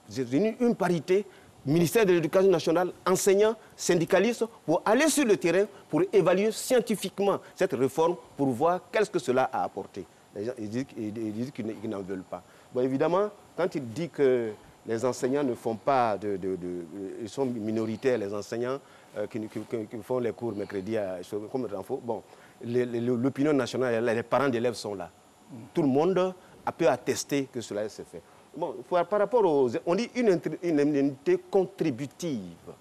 J'ai réuni une parité, ministère de l'Éducation nationale, enseignants, syndicalistes, pour aller sur le terrain, pour évaluer scientifiquement cette réforme, pour voir qu'est-ce que cela a apporté. Les gens ils disent qu'ils n'en veulent pas. Bon, évidemment, quand il dit que les enseignants ne font pas ils sont minoritaires, les enseignants qui font les cours mercredi comme renfort, bon, l'opinion nationale, les parents d'élèves sont là. Tout le monde peut attester que cela s'est fait. Bon, par rapport aux... On dit une indemnité contributive.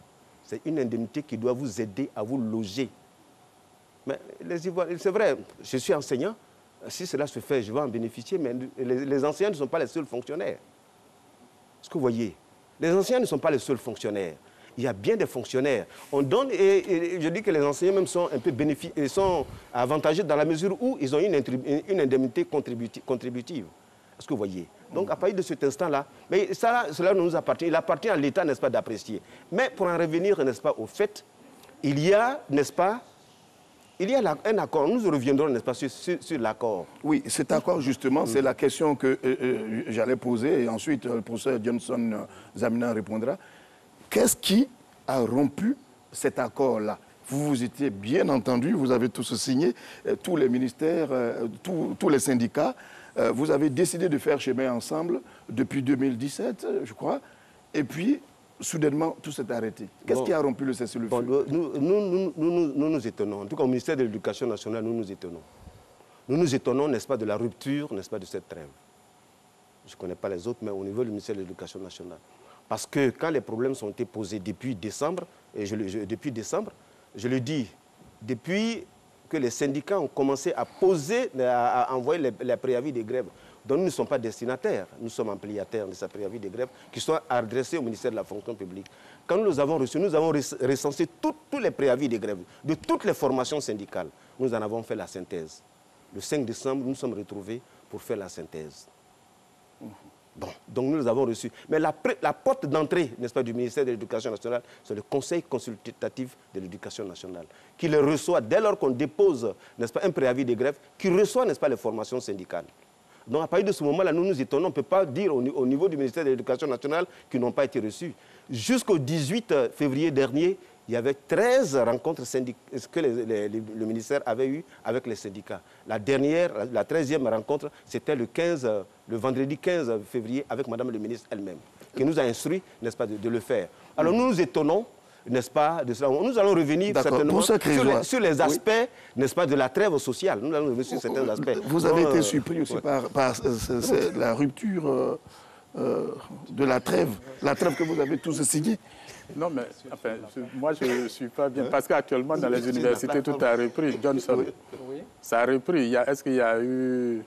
C'est une indemnité qui doit vous aider à vous loger. Mais c'est vrai, je suis enseignant. Si cela se fait, je vais en bénéficier. Mais les enseignants ne sont pas les seuls fonctionnaires. Est-ce que vous voyez? Les enseignants ne sont pas les seuls fonctionnaires. Il y a bien des fonctionnaires. On donne, et je dis que les enseignants même sont un peu sont avantagés dans la mesure où ils ont une indemnité contributive. Est-ce que vous voyez? Donc, à partir de cet instant-là, mais cela nous appartient. Il appartient à l'État, n'est-ce pas, d'apprécier. Mais pour en revenir, n'est-ce pas, au fait, il y a, n'est-ce pas, il y a un accord. Nous reviendrons, n'est-ce pas, sur l'accord. Oui, cet accord, justement, c'est la question que j'allais poser. Et ensuite, le professeur Johnson Zamina répondra. Qu'est-ce qui a rompu cet accord-là? Vous étiez bien entendu, vous avez tous signé, tous les ministères, tous les syndicats. Vous avez décidé de faire chemin ensemble depuis 2017, je crois. Et puis, soudainement, tout s'est arrêté. Qu'est-ce qui a rompu le cessez-le-feu? Nous nous étonnons. En tout cas, au ministère de l'Éducation nationale, nous nous étonnons. Nous nous étonnons, n'est-ce pas, de la rupture, n'est-ce pas, de cette trêve. Je ne connais pas les autres, mais au niveau du ministère de l'Éducation nationale. Parce que quand les problèmes sont été posés depuis décembre, je le dis, depuis que les syndicats ont commencé à envoyer les préavis de grève, dont nous ne sommes pas destinataires, nous sommes ampliataires de ces préavis de grève qui sont adressés au ministère de la fonction publique. Quand nous les avons reçus, nous avons recensé tous les préavis de grève de toutes les formations syndicales. Nous en avons fait la synthèse. Le 5 décembre, nous nous sommes retrouvés pour faire la synthèse. Bon, donc nous les avons reçus. Mais la porte d'entrée, n'est-ce pas, du ministère de l'Éducation nationale, c'est le Conseil consultatif de l'Éducation nationale, qui les reçoit dès lors qu'on dépose, n'est-ce pas, un préavis de grève, qui reçoit, n'est-ce pas, les formations syndicales. Donc à partir de ce moment-là, nous nous étonnons, on ne peut pas dire au niveau du ministère de l'Éducation nationale qu'ils n'ont pas été reçus. Jusqu'au 18 février dernier, il y avait 13 rencontres que le ministère avait eues avec les syndicats. La 13e rencontre, c'était le vendredi 15 février avec Madame le ministre elle-même, qui nous a instruit, n'est-ce pas, de le faire. Alors nous nous étonnons, n'est-ce pas, de cela. Nous allons revenir certainement sur les aspects, n'est-ce pas, de la trêve sociale. Nous allons revenir sur certains aspects. Vous avez été surpris aussi par la rupture de la trêve que vous avez tous signée. Non, mais enfin, moi, je ne suis pas bien. Parce qu'actuellement, dans les universités, tout a repris. Johnson, ça a repris. Est-ce qu'il y a eu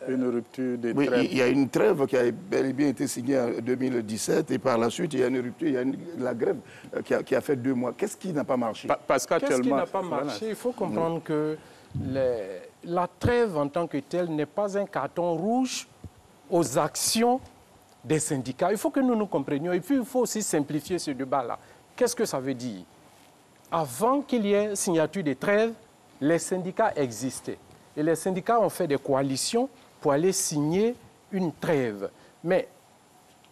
une rupture des trêves? Il y a une trêve qui a bel et bien été signée en 2017. Et par la suite, il y a une rupture, il y a la grève qui a fait 2 mois. Qu'est-ce qui n'a pas marché? Qu'est-ce qui n'a pas marché? Il faut comprendre que la trêve en tant que telle n'est pas un carton rouge aux actions des syndicats. Il faut que nous nous comprenions. Et puis, il faut aussi simplifier ce débat-là. Qu'est-ce que ça veut dire? Avant qu'il y ait signature de trêve, les syndicats existaient. Et les syndicats ont fait des coalitions pour aller signer une trêve. Mais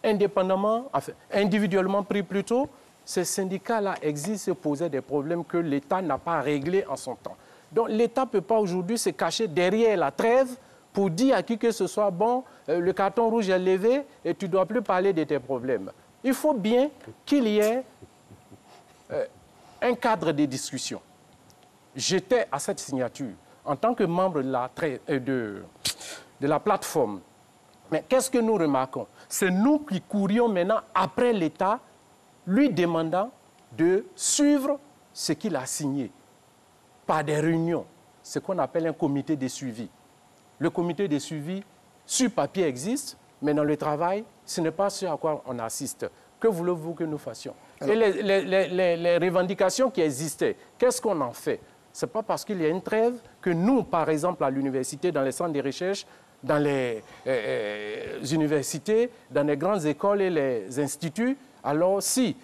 indépendamment, enfin, individuellement pris plutôt, ces syndicats-là existent et posaient des problèmes que l'État n'a pas réglés en son temps. Donc, l'État ne peut pas aujourd'hui se cacher derrière la trêve pour dire à qui que ce soit, bon, le carton rouge est levé et tu ne dois plus parler de tes problèmes. Il faut bien qu'il y ait un cadre de discussion. J'étais à cette signature en tant que membre de la plateforme. Mais qu'est-ce que nous remarquons? C'est nous qui courions maintenant après l'État, lui demandant de suivre ce qu'il a signé par des réunions, ce qu'on appelle un comité de suivi. Le comité de suivi, sur papier, existe, mais dans le travail, ce n'est pas ce à quoi on assiste. Que voulez-vous que nous fassions? Et les revendications qui existaient, qu'est-ce qu'on en fait? Ce n'est pas parce qu'il y a une trêve que nous, par exemple, à l'université, dans les centres de recherche, dans les universités, dans les grandes écoles et les instituts, alors si,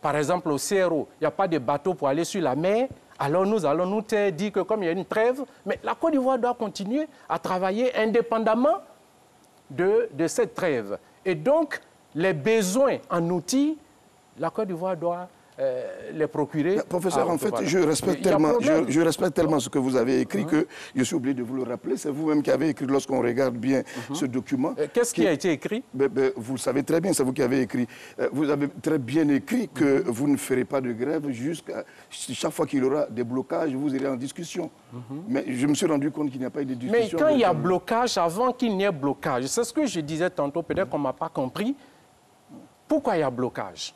par exemple, au CRO, il n'y a pas de bateau pour aller sur la mer, alors nous allons nous dire que comme il y a une trêve, mais la Côte d'Ivoire doit continuer à travailler indépendamment de cette trêve. Et donc, les besoins en outils, la Côte d'Ivoire doit les procurer. Professeur, en fait, je respecte tellement ce que vous avez écrit que je suis obligé de vous le rappeler. C'est vous-même qui avez écrit, lorsqu'on regarde bien ce document. Qu'est-ce qui a été écrit? Vous le savez très bien, c'est vous qui avez écrit. Vous avez très bien écrit que vous ne ferez pas de grève jusqu'à chaque fois qu'il y aura des blocages, vous irez en discussion. Mais je me suis rendu compte qu'il n'y a pas eu de discussion. Mais quand il y a blocage, avant qu'il n'y ait blocage, c'est ce que je disais tantôt, peut-être qu'on ne m'a pas compris. Pourquoi il y a blocage?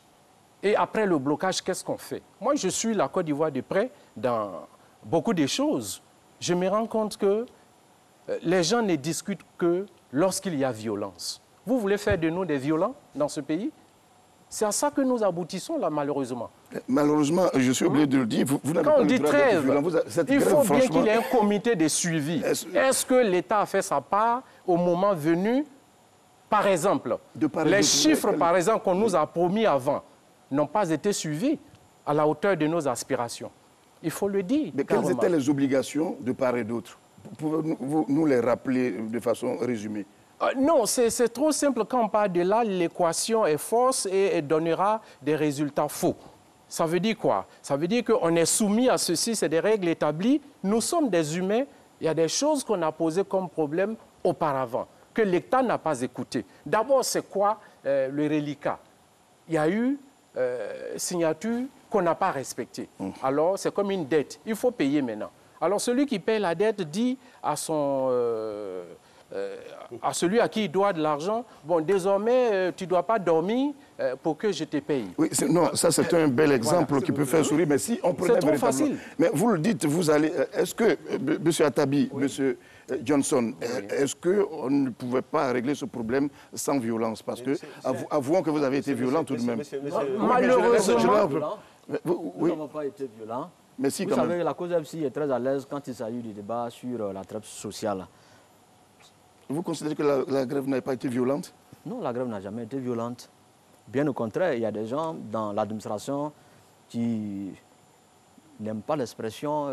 Et après le blocage, qu'est-ce qu'on fait? Moi, je suis la Côte d'Ivoire de près dans beaucoup de choses. Je me rends compte que les gens ne discutent que lorsqu'il y a violence. Vous voulez faire de nous des violents dans ce pays? C'est à ça que nous aboutissons là, malheureusement. Malheureusement, je suis obligé de le dire. Quand on dit trêve, il faut bien qu'il y ait un comité de suivi. Est-ce que l'État a fait sa part au moment venu? Par exemple, les chiffres, par exemple, qu'on nous a promis avant, n'ont pas été suivis à la hauteur de nos aspirations. Il faut le dire. Mais quelles étaient les obligations de part et d'autre? Pouvez-vous nous les rappeler de façon résumée? Non, c'est trop simple. Quand on parle de là, l'équation est fausse et donnera des résultats faux. Ça veut dire quoi? Ça veut dire qu'on est soumis à ceci, c'est des règles établies. Nous sommes des humains. Il y a des choses qu'on a posées comme problème auparavant, que l'État n'a pas écouté. D'abord, c'est quoi le reliquat? Il y a eu signature qu'on n'a pas respectée. Alors, c'est comme une dette. Il faut payer maintenant. Alors, celui qui paye la dette dit à celui à qui il doit de l'argent, bon, désormais, tu ne dois pas dormir pour que je te paye. Oui, non, ça, c'est un bel exemple qui peut faire sourire, mais si on prenait trop facile. Mais vous le dites, vous allez... Est-ce que, M. Attabi, M. Johnson, est-ce qu'on ne pouvait pas régler ce problème sans violence? Parce que, avouons que vous avez été violent tout de même. Malheureusement, nous n'avons pas été violents. Mais si, vous savez, la cause FC est très à l'aise quand il s'agit du débat sur la trêve sociale. Vous considérez que la grève n'a pas été violente? Non, la grève n'a jamais été violente. Bien au contraire, il y a des gens dans l'administration qui n'aiment pas l'expression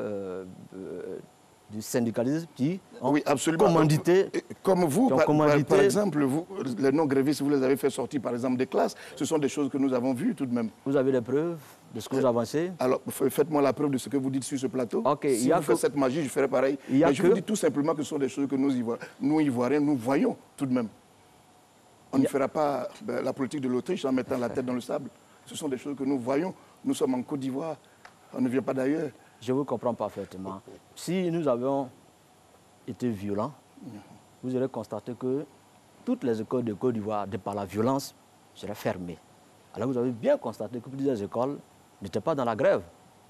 du syndicalisme qui ont commandité. Comme vous, par exemple, vous, les non-grévistes, vous les avez fait sortir par exemple des classes. Ce sont des choses que nous avons vues tout de même. Vous avez des preuves de ce que vous avancez? Alors, faites-moi la preuve de ce que vous dites sur ce plateau. Okay, si vous faites cette magie, je ferai pareil. Mais je vous dis tout simplement que ce sont des choses que nous, Ivoiriens, nous voyons tout de même. On ne fera pas la politique de l'Autriche en mettant la tête dans le sable. Ce sont des choses que nous voyons. Nous sommes en Côte d'Ivoire. On ne vient pas d'ailleurs. Je vous comprends parfaitement. Si nous avions été violents, vous aurez constaté que toutes les écoles de Côte d'Ivoire, de par la violence, seraient fermées. Alors vous avez bien constaté que plusieurs écoles n'étaient pas dans la grève.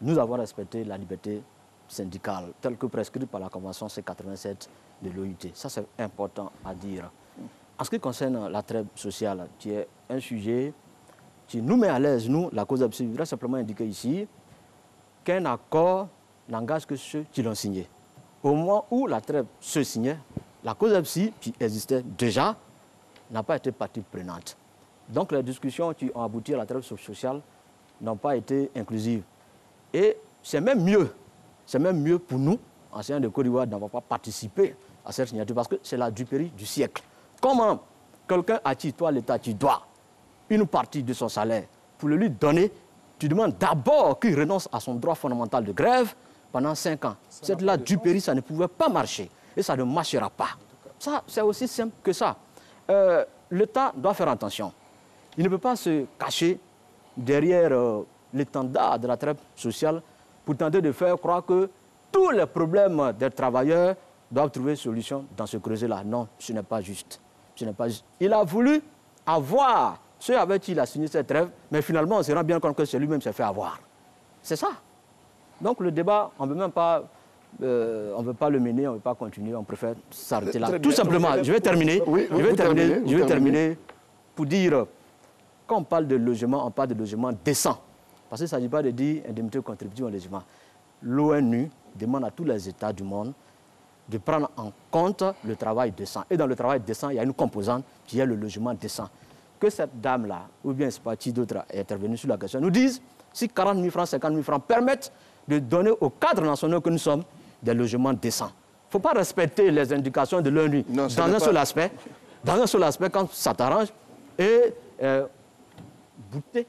Nous avons respecté la liberté syndicale, telle que prescrite par la Convention C87 de l'OIT. Ça, c'est important à dire. En ce qui concerne la trêve sociale, qui est un sujet qui nous met à l'aise, nous, la cause absolue, je voudrais simplement indiquer ici qu'un accord n'engage que ceux qui l'ont signé. Au moment où la trêve se signait, la cause EPSI, qui existait déjà, n'a pas été partie prenante. Donc les discussions qui ont abouti à la trêve sociale n'ont pas été inclusives. Et c'est même mieux pour nous, enseignants de Côte d'Ivoire, d'avoir pas participé à cette signature, parce que c'est la duperie du siècle. Comment quelqu'un à qui toi, l'État, tu dois une partie de son salaire pour le lui donner, tu demandes d'abord qu'il renonce à son droit fondamental de grève pendant 5 ans. Cette là duperie, ça ne pouvait pas marcher. Et ça ne marchera pas. Ça, c'est aussi simple que ça. L'État doit faire attention. Il ne peut pas se cacher derrière l'étendard de la trêve sociale pour tenter de faire croire que tous les problèmes des travailleurs doivent trouver solution dans ce creuset-là. Non, ce n'est pas juste. Ce n'est pas juste. Il a voulu avoir ceux avec qui il a signé cette trêve, mais finalement, on se rend bien compte que c'est lui-même qui s'est fait avoir. C'est ça. Donc le débat, on ne veut même pas, on veut pas le mener, on ne veut pas continuer, on préfère s'arrêter là. Tout simplement, je vais terminer. Je vais terminer pour dire, quand on parle de logement, on parle de logement décent. Parce qu'il ne s'agit pas de dire indemnité contributive au logement. L'ONU demande à tous les États du monde de prendre en compte le travail décent. Et dans le travail décent, il y a une composante qui est le logement décent. Que cette dame-là, ou bien c'est pas qui d'autre est intervenu sur la question, nous disent si 40 000 francs, 50 000 francs permettent de donner aux cadres nationaux que nous sommes des logements décents. Il ne faut pas respecter les indications de l'ONU dans un seul aspect, quand ça t'arrange, et bouter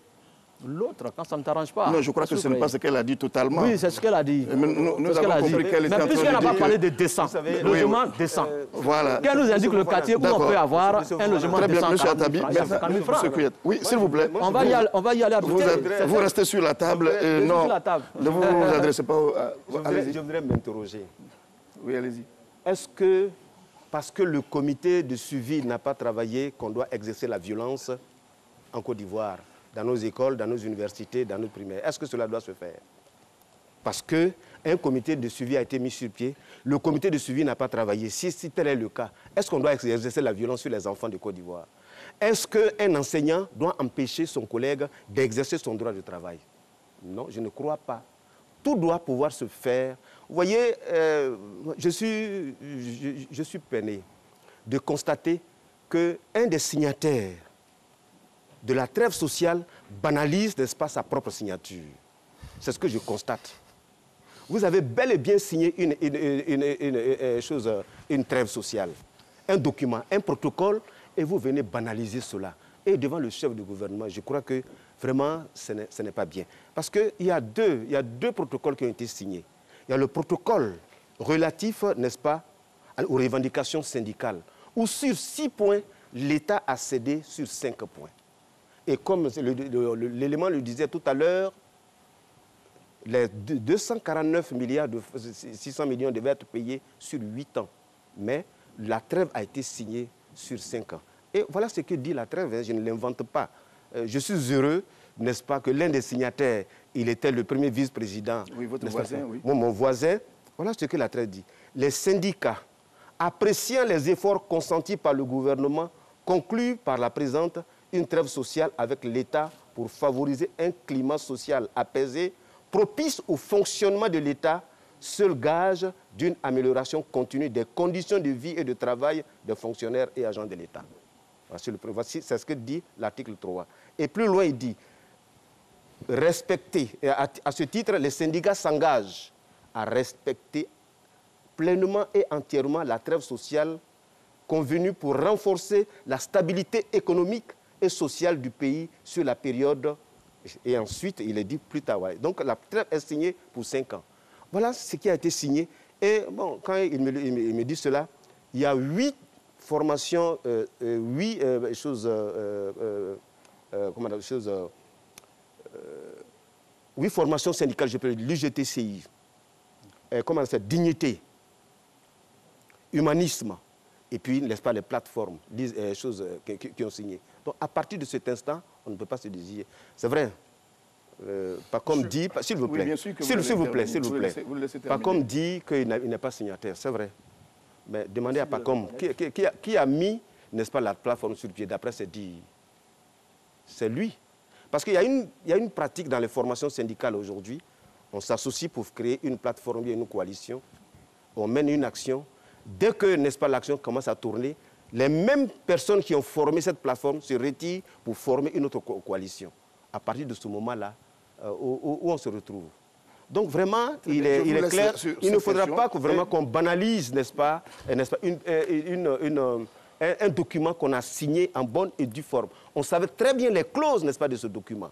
l'autre quand ça ne t'arrange pas. Non, je crois que ce n'est pas ce qu'elle a dit totalement. Oui, c'est ce qu'elle a dit. Nous avons compris qu'elle était en train de dire. Mais puisqu'elle n'a pas parlé de décent, logement décent. Voilà. Qu'elle nous indique le quartier où on peut avoir un logement très bien, décent. monsieur Atabi. Oui, s'il vous plaît. On va y aller à vous restez sur la table. Non, ne vous adressez pas au... Je voudrais m'interroger. Oui, allez-y. Est-ce que, parce que le comité de suivi n'a pas travaillé, qu'on doit exercer la violence en Côte d'Ivoire, dans nos écoles, dans nos universités, dans nos primaires? Est-ce que cela doit se faire? Parce qu'un comité de suivi a été mis sur pied, le comité de suivi n'a pas travaillé. Si tel est le cas, est-ce qu'on doit exercer la violence sur les enfants de Côte d'Ivoire? Est-ce qu'un enseignant doit empêcher son collègue d'exercer son droit de travail? Non, je ne crois pas. Tout doit pouvoir se faire. Vous voyez, je suis peiné de constater qu'un des signataires de la trêve sociale banalise, n'est-ce pas, sa propre signature. C'est ce que je constate. Vous avez bel et bien signé une trêve sociale, un document, un protocole, et vous venez banaliser cela. Et devant le chef du gouvernement, je crois que vraiment, ce n'est pas bien. Parce qu'il y a deux protocoles qui ont été signés. Il y a le protocole relatif, n'est-ce pas, aux revendications syndicales, où sur 6 points, l'État a cédé sur 5 points. Et comme l'élément le disait tout à l'heure, les 249 milliards, 600 millions devaient être payés sur 8 ans. Mais la trêve a été signée sur 5 ans. Et voilà ce que dit la trêve, hein, je ne l'invente pas. Je suis heureux, n'est-ce pas, que l'un des signataires, il était le premier vice-président. Oui, votre voisin, oui. Mon voisin, voilà ce que la trêve dit. Les syndicats, appréciant les efforts consentis par le gouvernement, concluent par la présente une trêve sociale avec l'État pour favoriser un climat social apaisé, propice au fonctionnement de l'État, seul gage d'une amélioration continue des conditions de vie et de travail des fonctionnaires et agents de l'État. Voici, c'est ce que dit l'article 3. Et plus loin, il dit, respecter, à ce titre, les syndicats s'engagent à respecter pleinement et entièrement la trêve sociale convenue pour renforcer la stabilité économique et sociale du pays sur la période. Et ensuite, il est dit plus tard. Ouais. Donc la trêve est signée pour 5 ans. Voilà ce qui a été signé. Et bon, quand il me dit cela, il y a 8 formations, 8 formations syndicales, je peux dire, l'UGTCI, comment ça, dignité, humanisme, et puis, n'est-ce pas, les plateformes, choses qui ont signé. Donc, à partir de cet instant, on ne peut pas se désirer. C'est vrai, pas comme dit, s'il vous plaît, s'il vous plaît, pas comme dit qu'il n'est pas signataire, c'est vrai. Mais demandez à Pacom, qui a mis, n'est-ce pas, la plateforme sur le pied, d'après c'est dit, c'est lui. Parce qu'il y a une pratique dans les formations syndicales aujourd'hui, on s'associe pour créer une plateforme, une coalition, on mène une action. Dès que, n'est-ce pas, l'action commence à tourner, les mêmes personnes qui ont formé cette plateforme se retirent pour former une autre coalition. À partir de ce moment-là, où on se retrouve. Donc vraiment, il est clair, il ne faudra pas vraiment qu'on banalise, n'est-ce pas, un document qu'on a signé en bonne et due forme. On savait très bien les clauses, n'est-ce pas, de ce document.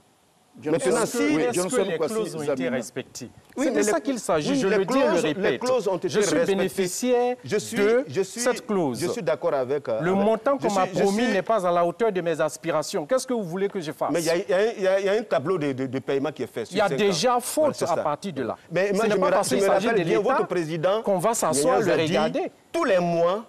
Maintenant, est-ce que les clauses ont été respectées? C'est de ça qu'il s'agit, je le dis et le répète. Je suis bénéficiaire de cette clause. Je suis d'accord avec... Le montant qu'on m'a promis n'est pas à la hauteur de mes aspirations. Qu'est-ce que vous voulez que je fasse? Mais il y a un tableau de paiement qui est fait. Il y a déjà faute à partir de là. Mais moi, ce n'est pas parce qu'il s'agit de l'État qu'on va s'asseoir et le regarder. Tous les mois,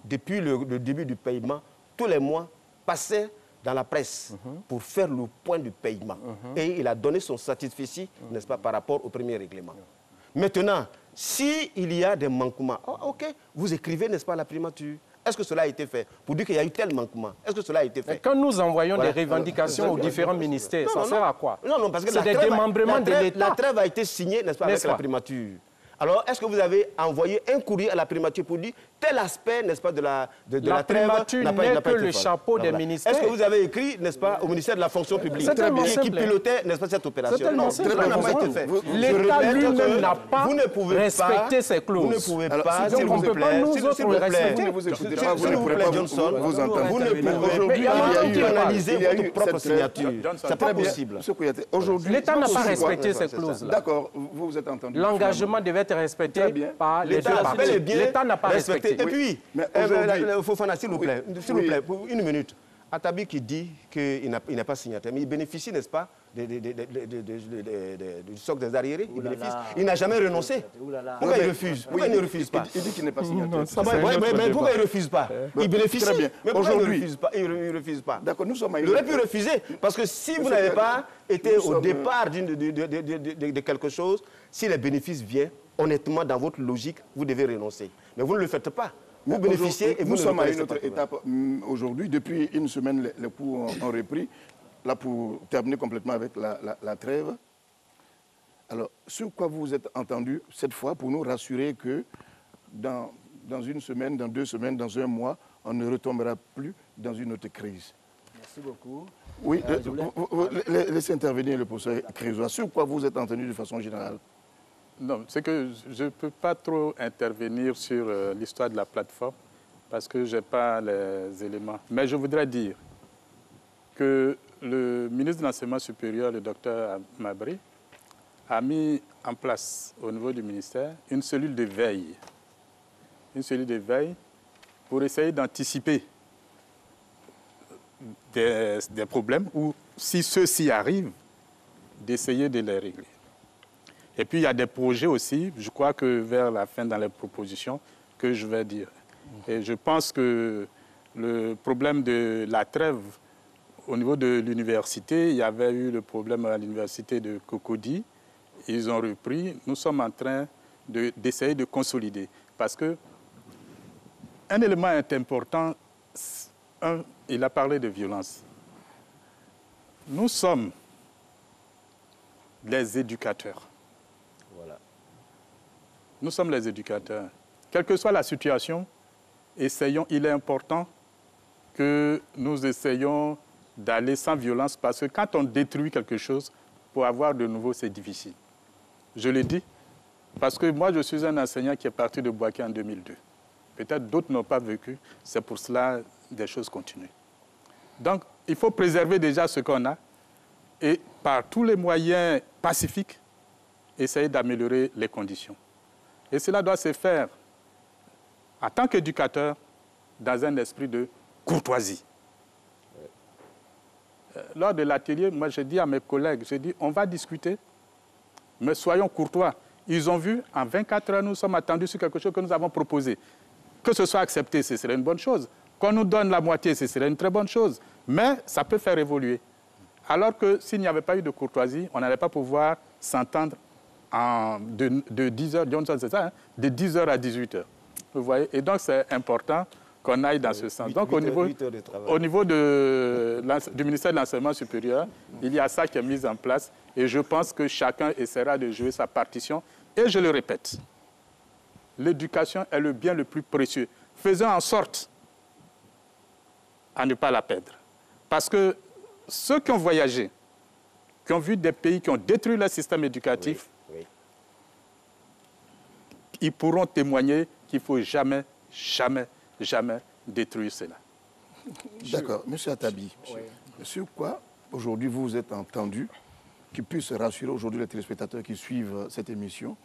depuis le début du paiement, tous les mois passaient dans la presse pour faire le point du paiement. Et il a donné son satisfecit, n'est-ce pas, par rapport au premier règlement. Maintenant, s'il y a des manquements, ok, vous écrivez, n'est-ce pas, la primature. Est-ce que cela a été fait? Pour dire qu'il y a eu tel manquement, est-ce que cela a été fait? Mais quand nous envoyons des revendications aux différents ministères, ça sert à quoi? Non, parce que c'est des démembrements de l'État. La trêve a été signée, n'est-ce pas, avec la primature. Alors, est-ce que vous avez envoyé un courrier à la primature pour dire tel aspect, n'est-ce pas, de la primature n'est que le chapeau des ministères. Est-ce que vous avez écrit, n'est-ce pas, au ministère de la fonction publique qui pilotait, n'est-ce pas, cette opération? Non, cela n'a pas été fait. L'État lui-même n'a pas respecté ses clauses. Vous ne pouvez pas, s'il vous plaît, Johnson, vous ne pouvez pas analyser votre propre signature. C'est pas possible. L'État n'a pas respecté ces clauses-là. D'accord, vous êtes entendu. L'engagement devait être respecté par les deux parties. L'État n'a pas respecté. Et puis, Fofana, s'il vous plaît, pour une minute. Atabi qui dit qu'il n'est pas signataire, mais il bénéficie, n'est-ce pas, du socle des arriérés. Il n'a jamais renoncé. Pourquoi il refuse? Pourquoi il ne refuse pas? Il dit qu'il n'est pas signataire. Mais pourquoi il ne refuse pas? Il bénéficie. Mais pourquoi il ne refuse pas? D'accord, nous sommes à une... Il aurait pu refuser. Parce que si vous n'avez pas été au départ de quelque chose, si les bénéfices viennent, honnêtement, dans votre logique, vous devez renoncer. Mais vous ne le faites pas. Vous bénéficiez et vous nous sommes à une autre étape aujourd'hui. Depuis une semaine, les coups ont repris. Là, pour terminer complètement avec la trêve. Alors, sur quoi vous vous êtes entendu cette fois pour nous rassurer que dans une semaine, dans 2 semaines, dans 1 mois, on ne retombera plus dans une autre crise? Merci beaucoup. Oui, laissez intervenir le professeur Crésois. Sur quoi vous vous êtes entendu de façon générale? Non, c'est que je ne peux pas trop intervenir sur l'histoire de la plateforme parce que je n'ai pas les éléments. Mais je voudrais dire que le ministre de l'Enseignement supérieur, le docteur Mabry, a mis en place au niveau du ministère une cellule de veille. Une cellule de veille pour essayer d'anticiper des problèmes ou, si ceux-ci arrivent, d'essayer de les régler. Et puis, il y a des projets aussi, je crois que vers la fin, dans les propositions, que je vais dire. Et je pense que le problème de la trêve, au niveau de l'université, il y avait eu le problème à l'université de Cocody. Ils ont repris. Nous sommes en train d'essayer de consolider. Parce que un élément est important, il a parlé de violence. Nous sommes les éducateurs. Nous sommes les éducateurs. Quelle que soit la situation, il est important que nous essayions d'aller sans violence parce que quand on détruit quelque chose, pour avoir de nouveau, c'est difficile. Je le dis parce que moi, je suis un enseignant qui est parti de Bouaké en 2002. Peut-être d'autres n'ont pas vécu, c'est pour cela que des choses continuent. Donc, il faut préserver déjà ce qu'on a et par tous les moyens pacifiques, essayer d'améliorer les conditions. Et cela doit se faire en tant qu'éducateur dans un esprit de courtoisie. Lors de l'atelier, moi j'ai dit à mes collègues, on va discuter, mais soyons courtois. Ils ont vu, en 24 heures, nous sommes attendus sur quelque chose que nous avons proposé. Que ce soit accepté, ce serait une bonne chose. Qu'on nous donne la moitié, ce serait une très bonne chose. Mais ça peut faire évoluer. Alors que s'il n'y avait pas eu de courtoisie, on n'allait pas pouvoir s'entendre de 10 heures, Johnson, c'est ça, hein, de 10 heures à 18 heures. Vous voyez? Et donc, c'est important qu'on aille dans ce sens. Donc, au niveau du ministère de l'Enseignement supérieur, il y a ça qui est mis en place. Et je pense que chacun essaiera de jouer sa partition. Et je le répète, l'éducation est le bien le plus précieux. Faisons en sorte à ne pas la perdre. Parce que ceux qui ont voyagé, qui ont vu des pays qui ont détruit leur système éducatif, ils pourront témoigner qu'il ne faut jamais, jamais, jamais détruire cela. D'accord. Monsieur Atabi, sur quoi aujourd'hui vous vous êtes entendu qui puisse rassurer aujourd'hui les téléspectateurs qui suivent cette émission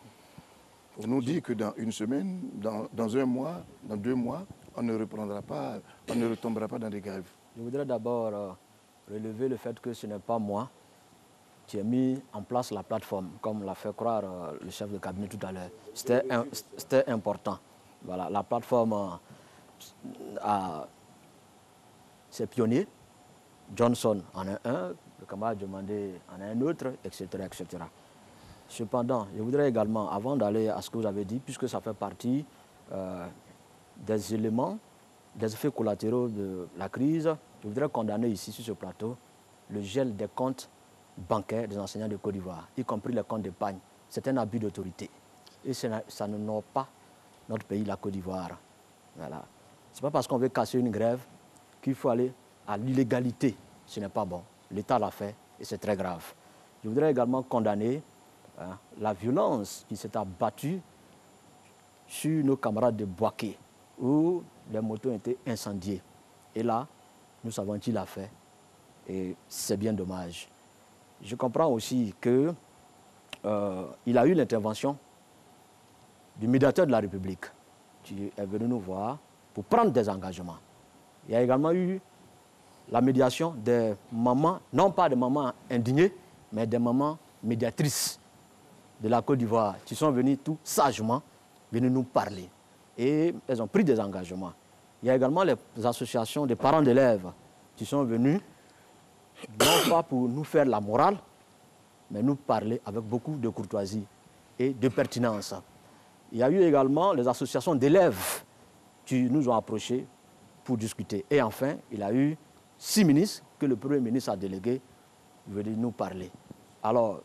pour nous dire que dans une semaine, dans 1 mois, dans 2 mois, on ne retombera pas dans des grèves? Je voudrais d'abord relever le fait que ce n'est pas moi qui ai mis en place la plateforme, comme l'a fait croire le chef de cabinet tout à l'heure. C'était important. Voilà, la plateforme c'est pionnier. Johnson en a un, le camarade demandé en a un autre, etc., etc. Cependant, je voudrais également, avant d'aller à ce que vous avez dit, puisque ça fait partie des éléments, des effets collatéraux de la crise, je voudrais condamner ici, sur ce plateau, le gel des comptes bancaires des enseignants de Côte d'Ivoire, y compris les comptes d'épargne. C'est un abus d'autorité. Et ça n'honore pas notre pays, la Côte d'Ivoire. Voilà. Ce n'est pas parce qu'on veut casser une grève qu'il faut aller à l'illégalité. Ce n'est pas bon. L'État l'a fait et c'est très grave. Je voudrais également condamner la violence qui s'est abattue sur nos camarades de Boaké, où les motos ont été incendiées. Et là, nous savons qui l'a fait. Et c'est bien dommage. Je comprends aussi qu'il a eu l'intervention du médiateur de la République qui est venu nous voir pour prendre des engagements. Il y a également eu la médiation des mamans, non pas des mamans indignées, mais des mamans médiatrices de la Côte d'Ivoire qui sont venues tout sagement venir nous parler. Et elles ont pris des engagements. Il y a également les associations des parents d'élèves qui sont venus, non pas pour nous faire la morale, mais nous parler avec beaucoup de courtoisie et de pertinence. Il y a eu également les associations d'élèves qui nous ont approchés pour discuter. Et enfin, il y a eu 6 ministres que le Premier ministre a délégués venir nous parler. Alors,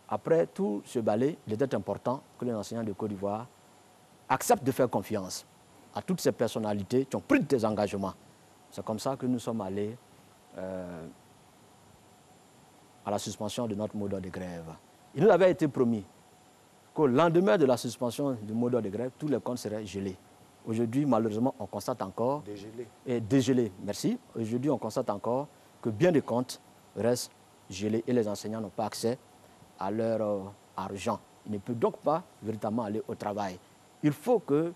après tout ce balai, il était important que les enseignants de Côte d'Ivoire acceptent de faire confiance à toutes ces personnalités qui ont pris des engagements. C'est comme ça que nous sommes allés à la suspension de notre mot d'ordre de grève. Il nous avait été promis qu'au lendemain de la suspension du mot d'ordre de grève, tous les comptes seraient gelés. Aujourd'hui, malheureusement, on constate encore... Dégelés, merci. Aujourd'hui, on constate encore que bien des comptes restent gelés et les enseignants n'ont pas accès à leur argent. Ils ne peuvent donc pas véritablement aller au travail. Il faut que,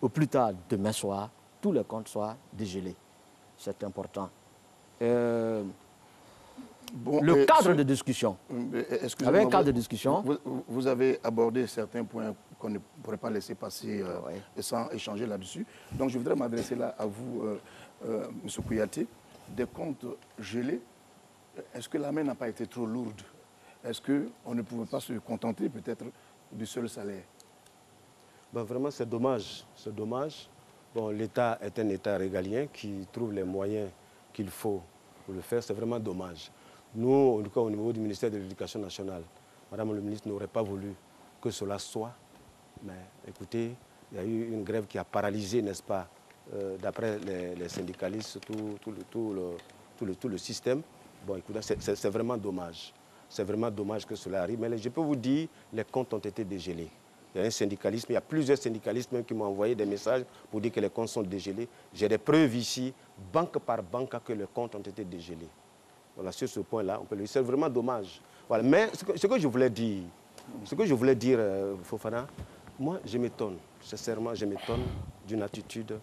au plus tard, demain soir, tous les comptes soient dégelés. C'est important. Le cadre de discussion. Avec un cadre de discussion. Vous avez abordé certains points qu'on ne pourrait pas laisser passer sans échanger là-dessus. Donc je voudrais m'adresser là à vous, M. Kouyaté. Des comptes gelés, est-ce que la main n'a pas été trop lourde? Est-ce qu'on ne pouvait pas se contenter peut-être du seul salaire? Ben vraiment, c'est dommage. C'est dommage. Bon, l'État est un État régalien qui trouve les moyens qu'il faut pour le faire. C'est vraiment dommage. Nous, en tout cas au niveau du ministère de l'Éducation nationale, Madame le ministre n'aurait pas voulu que cela soit. Mais écoutez, il y a eu une grève qui a paralysé, n'est-ce pas, d'après les syndicalistes, tout le système. Bon, écoutez, c'est vraiment dommage. C'est vraiment dommage que cela arrive. Mais je peux vous dire, les comptes ont été dégelés. Il y a un syndicalisme, il y a plusieurs syndicalistes même qui m'ont envoyé des messages pour dire que les comptes sont dégelés. J'ai des preuves ici, banque par banque, que les comptes ont été dégelés. Voilà, sur ce point-là, on peut le dire. C'est vraiment dommage. Voilà. Mais ce que je voulais dire, Fofana, moi, je m'étonne, sincèrement, je m'étonne d'une attitude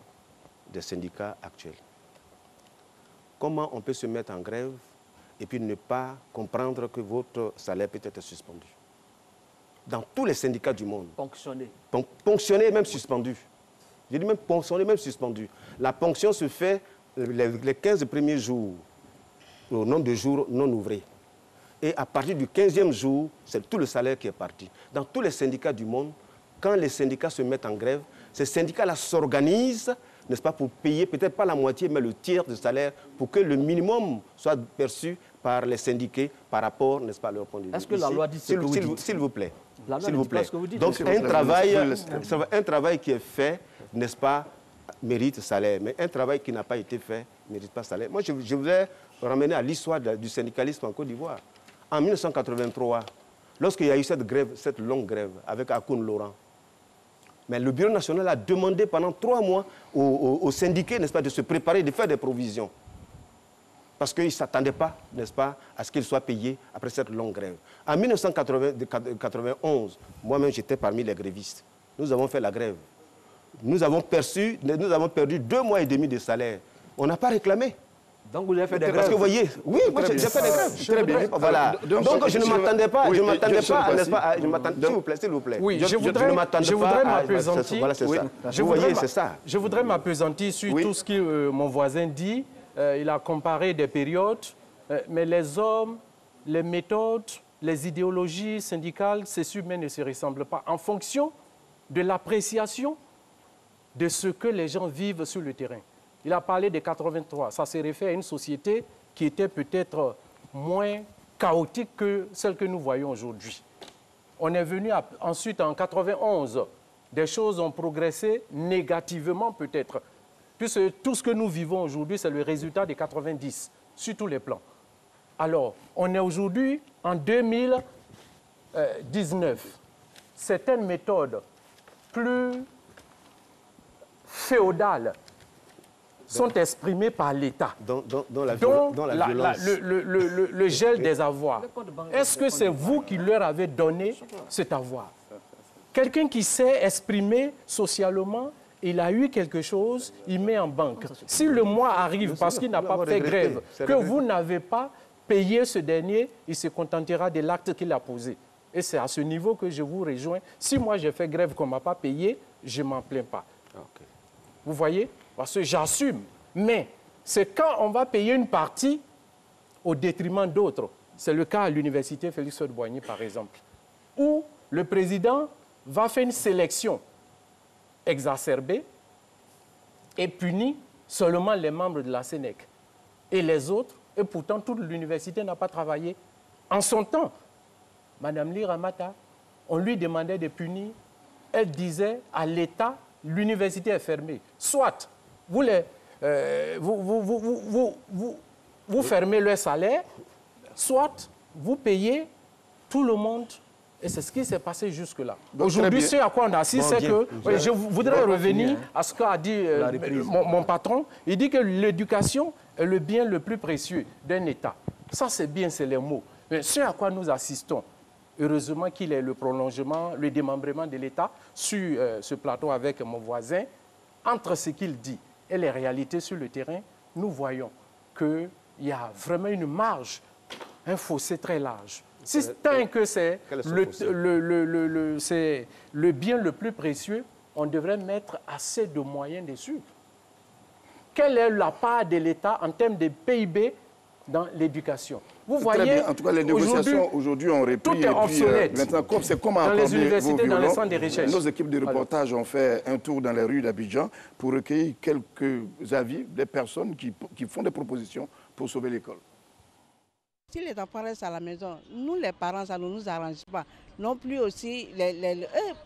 des syndicats actuels. Comment on peut se mettre en grève et puis ne pas comprendre que votre salaire peut être suspendu? Dans tous les syndicats du monde. Ponctionné. Ponctionné et même suspendu. Je dis même ponctionné, même suspendu. La ponction se fait les 15 premiers jours, au nombre de jours non ouvrés. Et à partir du 15e jour, c'est tout le salaire qui est parti. Dans tous les syndicats du monde, quand les syndicats se mettent en grève, ces syndicats-là s'organisent, n'est-ce pas, pour payer peut-être pas la moitié, mais le tiers du salaire, pour que le minimum soit perçu par les syndiqués par rapport, n'est-ce pas, à leur point de vue. Est-ce que la loi dit ce que vous dites? S'il vous plaît. La loi dit pas ce que vous dites. Donc un travail qui est fait, n'est-ce pas, mérite salaire. Mais un travail qui n'a pas été fait ne mérite pas salaire. Moi, je voudrais ramener à l'histoire du syndicalisme en Côte d'Ivoire. En 1983, lorsqu'il y a eu cette grève, cette longue grève avec Akoun Laurent, mais le Bureau national a demandé pendant 3 mois aux syndiqués, n'est-ce pas, de se préparer, de faire des provisions. Parce qu'ils ne s'attendaient pas, n'est-ce pas, à ce qu'ils soient payés après cette longue grève. En 1991, moi-même, j'étais parmi les grévistes. Nous avons fait la grève. Nous avons perdu 2 mois et demi de salaire. On n'a pas réclamé. Donc vous avez fait des grèves? Parce que vous voyez, oui, moi j'ai fait des grèves. Très bien. Voilà. Donc je ne m'attendais pas, n'est-ce pas, s'il vous plaît. Oui, je voudrais m'appesantir. Voilà, c'est ça. Vous voyez, c'est ça. Je voudrais m'appesantir sur tout ce que mon voisin dit. Il a comparé des périodes, mais les hommes, les méthodes, les idéologies syndicales, c'est sûr, mais ne se ressemblent pas en fonction de l'appréciation de ce que les gens vivent sur le terrain. Il a parlé de 83. Ça se réfère à une société qui était peut-être moins chaotique que celle que nous voyons aujourd'hui. On est venu ensuite en 91 des choses ont progressé négativement peut-être. Puisque tout ce que nous vivons aujourd'hui, c'est le résultat des 90 sur tous les plans. Alors, on est aujourd'hui en 2019. Certaines méthodes plus féodales sont exprimées par l'État. Dans la violence. Le gel des avoirs. Est-ce que c'est vous qui leur avez donné cet avoir? Quelqu'un qui sait exprimer socialement, il a eu quelque chose, il met en banque. Si le mois arrive parce qu'il n'a pas fait grève, que vous n'avez pas payé ce dernier, il se contentera de l'acte qu'il a posé. Et c'est à ce niveau que je vous rejoins. Si moi j'ai fait grève qu'on ne m'a pas payé, je ne m'en plains pas. Okay. Vous voyez? Parce que j'assume. Mais c'est quand on va payer une partie au détriment d'autres. C'est le cas à l'université Félix Houphouët-Boigny, par exemple, où le président va faire une sélection exacerbée et punit seulement les membres de la Sénèc. Et les autres, et pourtant toute l'université n'a pas travaillé. En son temps, Madame Lira Mata, on lui demandait de punir. Elle disait à l'État, l'université est fermée. Soit vous fermez leur salaire, soit vous payez tout le monde. Et c'est ce qui s'est passé jusque-là. Aujourd'hui, ce à quoi on assiste, c'est que... je voudrais revenir à ce qu'a dit mon patron. Il dit que l'éducation est le bien le plus précieux d'un État. Ça, c'est bien, c'est les mots. Mais ce à quoi nous assistons, heureusement qu'il y ait le prolongement, le démembrement de l'État sur ce plateau avec mon voisin, entre ce qu'il dit et les réalités sur le terrain, nous voyons qu'il y a vraiment une marge, un fossé très large. Si tant que c'est le bien le plus précieux, on devrait mettre assez de moyens dessus. Quelle est la part de l'État en termes de PIB dans l'éducation? Vous voyez, en tout cas, les négociations aujourd'hui ont repris. Tout est obsolète. Maintenant, c'est comme dans les universités, dans les centres de recherche. Nos équipes de reportage ont fait un tour dans les rues d'Abidjan pour recueillir quelques avis des personnes qui font des propositions pour sauver l'école. Si les enfants restent à la maison, nous les parents, ça ne nous arrange pas. Non plus aussi,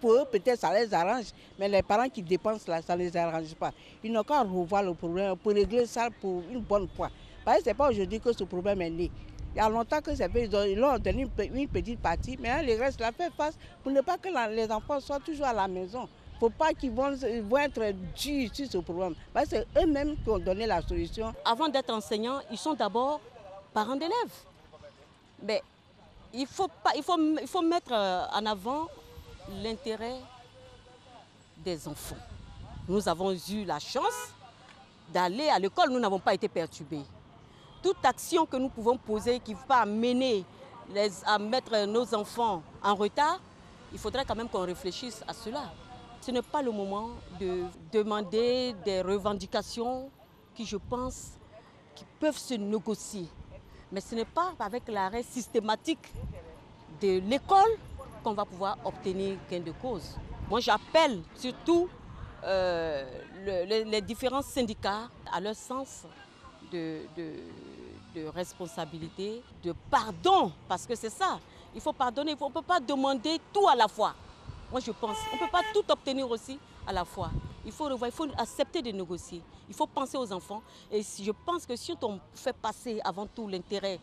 pour eux peut-être ça les arrange, mais les parents qui dépensent là, ça ne les arrange pas. Ils n'ont qu'à revoir le problème pour régler ça pour une bonne fois. Parce que ce n'est pas aujourd'hui que ce problème est né. Il y a longtemps que ils l'ont donné une petite partie, mais le reste l'a fait face pour ne pas que les enfants soient toujours à la maison. Il ne faut pas qu'ils vont être durs sur ce problème. Parce que c'est eux-mêmes qui ont donné la solution. Avant d'être enseignants, ils sont d'abord parents d'élèves. Mais il faut mettre en avant l'intérêt des enfants. Nous avons eu la chance d'aller à l'école, nous n'avons pas été perturbés. Toute action que nous pouvons poser qui va amener à mettre nos enfants en retard, il faudrait quand même qu'on réfléchisse à cela. Ce n'est pas le moment de demander des revendications qui, je pense, qui peuvent se négocier. Mais ce n'est pas avec l'arrêt systématique de l'école qu'on va pouvoir obtenir gain de cause. Moi, j'appelle surtout les différents syndicats à leur sens de responsabilité, de pardon, parce que c'est ça. Il faut pardonner, on ne peut pas demander tout à la fois. Moi, je pense, on ne peut pas tout obtenir aussi à la fois. Il faut revoir, il faut accepter de négocier. Il faut penser aux enfants. Et je pense que si on fait passer avant tout l'intérêt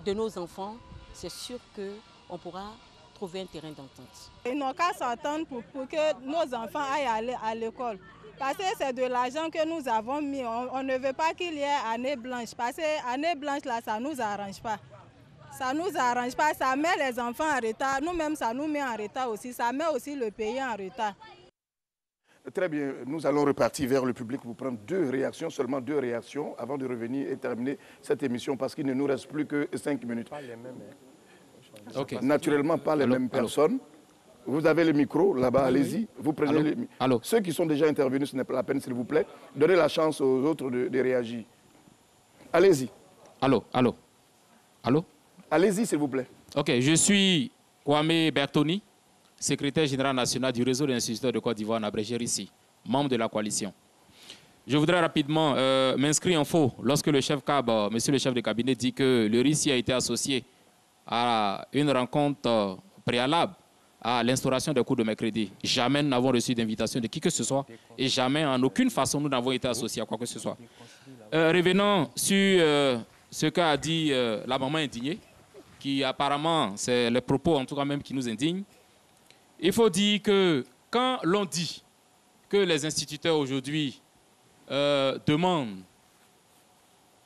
de nos enfants, c'est sûr qu'on pourra trouver un terrain d'entente. Ils n'ont qu'à s'entendre pour que nos enfants aillent à l'école. Parce que c'est de l'argent que nous avons mis. On ne veut pas qu'il y ait année blanche. Parce que année blanche, là, ça ne nous arrange pas. Ça ne nous arrange pas. Ça met les enfants en retard. Nous-mêmes, ça nous met en retard aussi. Ça met aussi le pays en retard. Très bien, nous allons repartir vers le public pour prendre seulement deux réactions, avant de revenir et terminer cette émission, parce qu'il ne nous reste plus que 5 minutes. Pas les mêmes, okay. Naturellement, pas les mêmes personnes. Vous avez le micro là-bas, allez-y. Vous prenez le micro. Ceux qui sont déjà intervenus, ce n'est pas la peine, s'il vous plaît. Donnez la chance aux autres de réagir. Allez-y. Allô. Allez-y, s'il vous plaît. Ok, je suis Kwame Bertoni, secrétaire général national du réseau des instituteurs de Côte d'Ivoire en abrégé ici, membre de la coalition. Je voudrais rapidement m'inscrire en faux lorsque le chef CAB, monsieur le chef de cabinet, dit que le RICI a été associé à une rencontre préalable à l'instauration des cours de mercredi. Jamais nous n'avons reçu d'invitation de qui que ce soit et jamais, en aucune façon, nous n'avons été associés à quoi que ce soit. Revenons sur ce qu'a dit la maman indignée, qui apparemment, c'est les propos en tout cas même qui nous indignent. Il faut dire que quand l'on dit que les instituteurs aujourd'hui demandent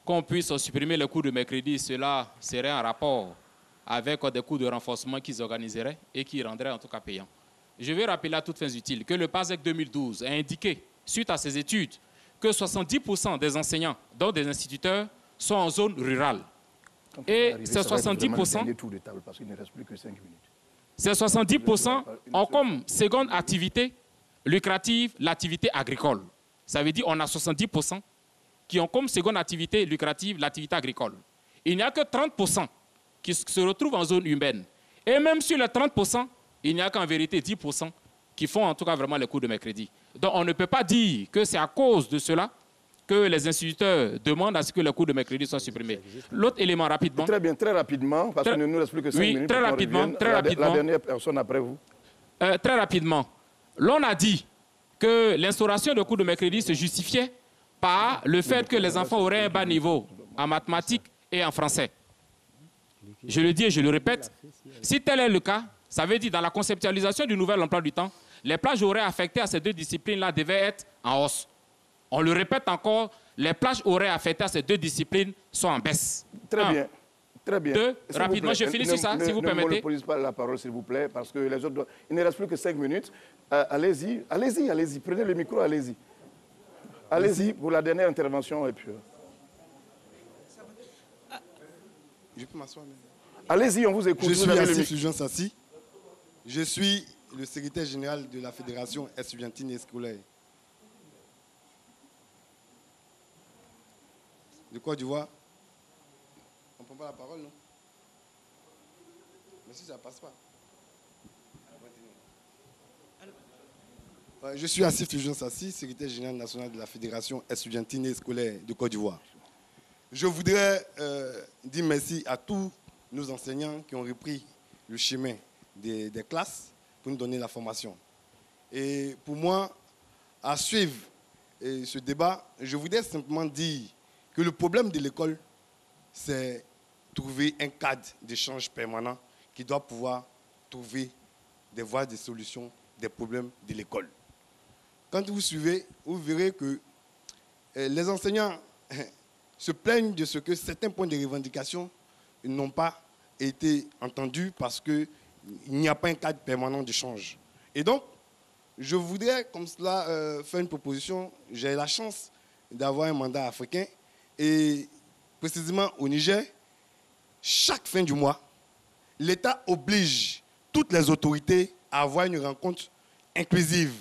qu'on puisse supprimer les cours de mercredi, cela serait en rapport avec des cours de renforcement qu'ils organiseraient et qui rendraient en tout cas payants. Je vais rappeler à toutes fins utiles que le PASEC 2012 a indiqué, suite à ces études, que 70% des enseignants, dont des instituteurs, sont en zone rurale. Et ces 70%, ces 70% ont comme seconde activité lucrative l'activité agricole. Ça veut dire qu'on a 70% qui ont comme seconde activité lucrative l'activité agricole. Il n'y a que 30% qui se retrouvent en zone humaine. Et même sur les 30%, il n'y a qu'en vérité 10% qui font en tout cas vraiment les cours de mercredi. Donc on ne peut pas dire que c'est à cause de cela que les instituteurs demandent à ce que les cours de mercredi soient supprimés. L'autre élément, rapidement. Très bien, très rapidement, parce qu'il ne nous reste plus que 5 minutes. Très rapidement, très rapidement. La dernière personne après vous. Très rapidement. L'on a dit que l'instauration de cours de mercredi se justifiait par le fait que les enfants auraient un bas niveau en mathématiques et en français. Je le dis et je le répète, si tel est le cas, ça veut dire dans la conceptualisation du nouvel emploi du temps, les plages horaires affectées à ces deux disciplines-là devaient être en hausse. On le répète encore, les plages horaires affectées à ces deux disciplines sont en baisse. Très bien. Très bien. Deux, rapidement, je finis sur ça, si vous permettez. Ne monopolise pas la parole, s'il vous plaît, parce que les autres... Il ne reste plus que 5 minutes. Allez-y, allez-y, allez-y. Prenez le micro, allez-y. Allez-y pour la dernière intervention. Et puis... Je peux m'asseoir. Allez-y, on vous écoute. Je suis Assif Fulgence Sassi. Je suis le secrétaire général de la Fédération estudiantine et scolaire de Côte d'Ivoire. On ne prend pas la parole, non? Mais si ça ne passe pas. Je suis Assif Fulgence Sassi, secrétaire général national de la Fédération estudiantine et scolaire de Côte d'Ivoire. Je voudrais dire merci à tous nos enseignants qui ont repris le chemin des classes pour nous donner la formation. Et pour moi, à suivre ce débat, je voudrais simplement dire que le problème de l'école, c'est trouver un cadre d'échange permanent qui doit pouvoir trouver des voies de solution des problèmes de l'école. Quand vous suivez, vous verrez que les enseignants se plaignent de ce que certains points de revendication n'ont pas été entendus parce qu'il n'y a pas un cadre permanent d'échange. Et donc, je voudrais, comme cela, faire une proposition. J'ai la chance d'avoir un mandat africain et précisément au Niger, chaque fin du mois, l'État oblige toutes les autorités à avoir une rencontre inclusive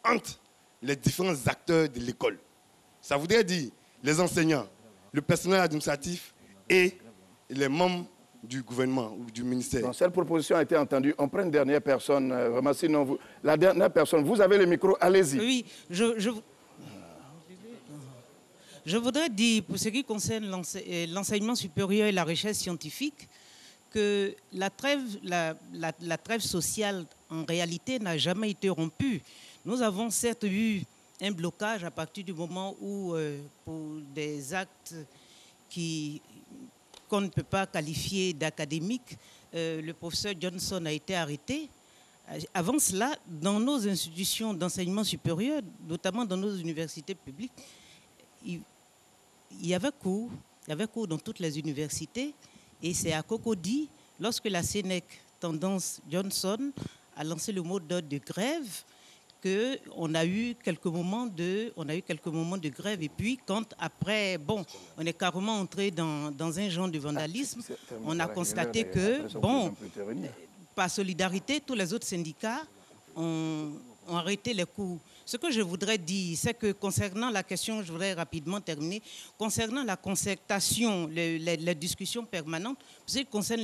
entre les différents acteurs de l'école. Ça voudrait dire les enseignants, le personnel administratif et les membres du gouvernement ou du ministère. Donc, cette proposition a été entendue. On prend une dernière personne. Vraiment, sinon vous... La dernière personne, vous avez le micro, allez-y. Oui, je voudrais dire, pour ce qui concerne l'enseignement supérieur et la recherche scientifique, que la trêve sociale, en réalité, n'a jamais été rompue. Nous avons certes eu un blocage à partir du moment où, pour des actes qu'on ne peut pas qualifier d'académiques, le professeur Johnson a été arrêté. Avant cela, dans nos institutions d'enseignement supérieur, notamment dans nos universités publiques, il y avait cours dans toutes les universités, et c'est à Cocody, lorsque la Sénèque tendance Johnson a lancé le mot d'ordre de grève, qu'on a eu quelques moments de grève. Et puis, quand après, bon, on est carrément entré dans un genre de vandalisme, on a constaté que, bon, par solidarité, tous les autres syndicats ont arrêté les cours. Ce que je voudrais dire, c'est que concernant la question, je voudrais rapidement terminer, concernant la concertation, les discussions permanentes, ce qui concerne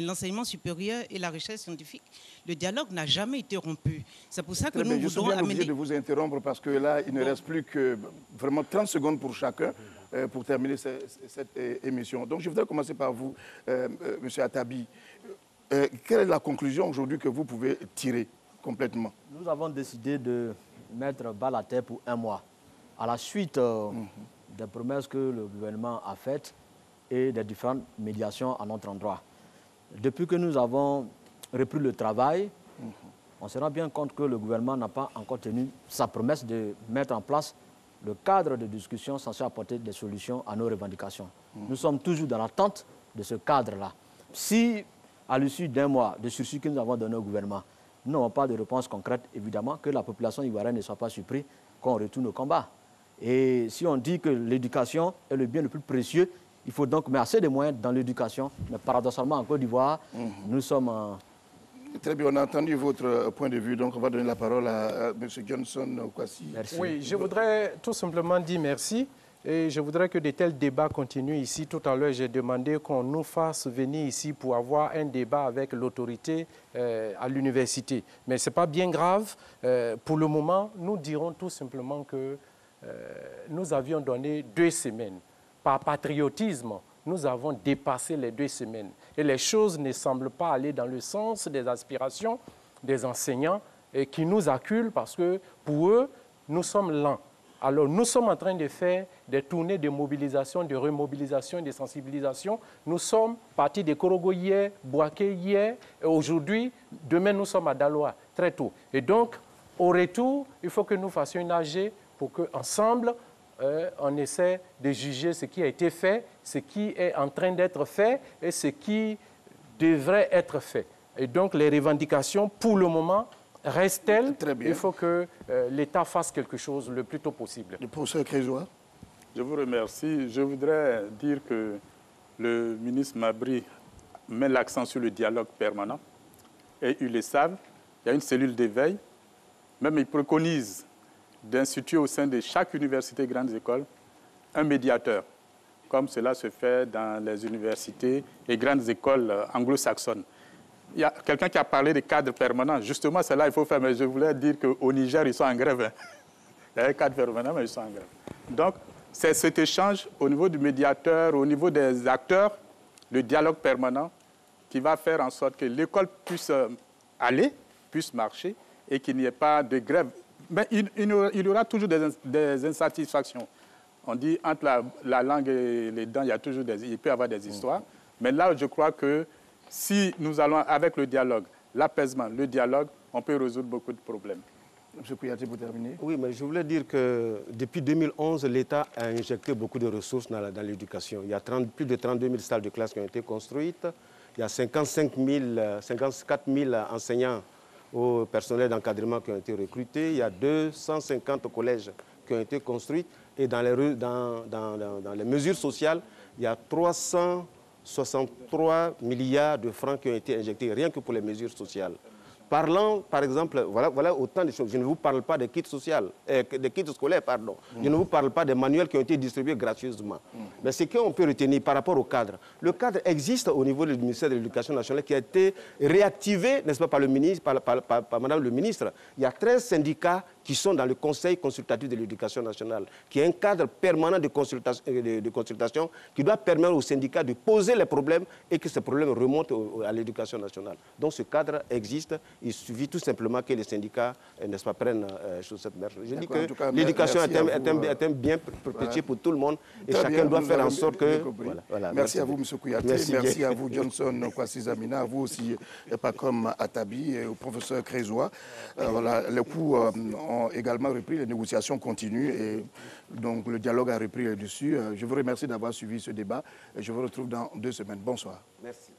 l'enseignement supérieur et la recherche scientifique, le dialogue n'a jamais été rompu. C'est pour ça que nous voulons amener... Je suis bien obligé de vous interrompre parce que là, il ne reste plus que vraiment 30 secondes pour chacun pour terminer cette émission. Donc, je voudrais commencer par vous, M. Attabi. Quelle est la conclusion aujourd'hui que vous pouvez tirer complètement? Nous avons décidé de mettre bas la terre pour 1 mois. À la suite des promesses que le gouvernement a faites et des différentes médiations à notre endroit. Depuis que nous avons repris le travail, on se rend bien compte que le gouvernement n'a pas encore tenu sa promesse de mettre en place le cadre de discussion censé apporter des solutions à nos revendications. Nous sommes toujours dans l'attente de ce cadre-là. Si, à l'issue d'1 mois de sursis que nous avons donné au gouvernement, nous n'avons pas de réponse concrète, évidemment, que la population ivoirienne ne soit pas surprise qu'on retourne au combat. Et si on dit que l'éducation est le bien le plus précieux, il faut donc mettre assez de moyens dans l'éducation. Mais paradoxalement, en Côte d'Ivoire, nous sommes en... Très bien, on a entendu votre point de vue, donc on va donner la parole à M. Johnson Kwasi. Merci. Oui, je voudrais tout simplement dire merci. Et je voudrais que de tels débats continuent ici. Tout à l'heure, j'ai demandé qu'on nous fasse venir ici pour avoir un débat avec l'autorité à l'université. Mais ce n'est pas bien grave. Pour le moment, nous dirons tout simplement que nous avions donné 2 semaines. Par patriotisme, nous avons dépassé les 2 semaines. Et les choses ne semblent pas aller dans le sens des aspirations des enseignants et qui nous acculent parce que pour eux, nous sommes lents. Alors, nous sommes en train de faire des tournées de mobilisation, de remobilisation et de sensibilisation. Nous sommes partis de Korogo hier, Bouaké hier, et aujourd'hui, demain, nous sommes à Daloa, très tôt. Et donc, au retour, il faut que nous fassions une AG pour qu'ensemble, on essaie de juger ce qui a été fait, ce qui est en train d'être fait et ce qui devrait être fait. Et donc, les revendications, pour le moment, reste-t-elle? Il faut que l'État fasse quelque chose le plus tôt possible. Le professeur Crézois. Je vous remercie. Je voudrais dire que le ministre Mabry met l'accent sur le dialogue permanent. Et ils le savent. Il y a une cellule d'éveil. Même il préconise d'instituer au sein de chaque université et grandes écoles un médiateur, comme cela se fait dans les universités et grandes écoles anglo-saxonnes. Il y a quelqu'un qui a parlé de cadre permanent. Justement, c'est là qu'il faut faire. Mais je voulais dire qu'au Niger, ils sont en grève. Hein. Il y a un cadre permanent, mais ils sont en grève. Donc, c'est cet échange au niveau du médiateur, au niveau des acteurs, le dialogue permanent, qui va faire en sorte que l'école puisse aller, puisse marcher et qu'il n'y ait pas de grève. Mais il y aura toujours des insatisfactions. On dit entre la langue et les dents, il peut y avoir des histoires. Mais là, je crois que si nous allons avec le dialogue, l'apaisement, le dialogue, on peut résoudre beaucoup de problèmes. M. Kouyaté, pour terminer. Oui, mais je voulais dire que depuis 2011, l'État a injecté beaucoup de ressources dans l'éducation. Il y a plus de 32 000 salles de classe qui ont été construites. Il y a 54 000 enseignants au personnel d'encadrement qui ont été recrutés. Il y a 250 collèges qui ont été construits. Et dans les mesures sociales, il y a 363 milliards de francs qui ont été injectés, rien que pour les mesures sociales. Parlant, par exemple, voilà autant de choses. Je ne vous parle pas des kits scolaires, pardon. Je ne vous parle pas des manuels qui ont été distribués gracieusement. Mais ce qu'on peut retenir par rapport au cadre, le cadre existe au niveau du ministère de l'Éducation nationale qui a été réactivé, n'est-ce pas, par le ministre, par Madame le ministre. Il y a 13 syndicats qui sont dans le Conseil consultatif de l'Éducation nationale, qui est un cadre permanent de consultation qui doit permettre aux syndicats de poser les problèmes et que ces problèmes remontent à l'Éducation nationale. Donc ce cadre existe. Il suffit tout simplement que les syndicats, n'est-ce pas, prennent sur cette marche. Je dis que l'éducation est un bien perpétué pour tout le monde et chacun doit faire en sorte que... Merci à vous, M. Kouyaté. Merci à vous, Johnson Kwasi Zamina. À vous aussi, Pacom Atabi et au professeur Crézois. Les coups ont également repris, les négociations continuent et donc le dialogue a repris le dessus. Je vous remercie d'avoir suivi ce débat et je vous retrouve dans 2 semaines. Bonsoir. Merci.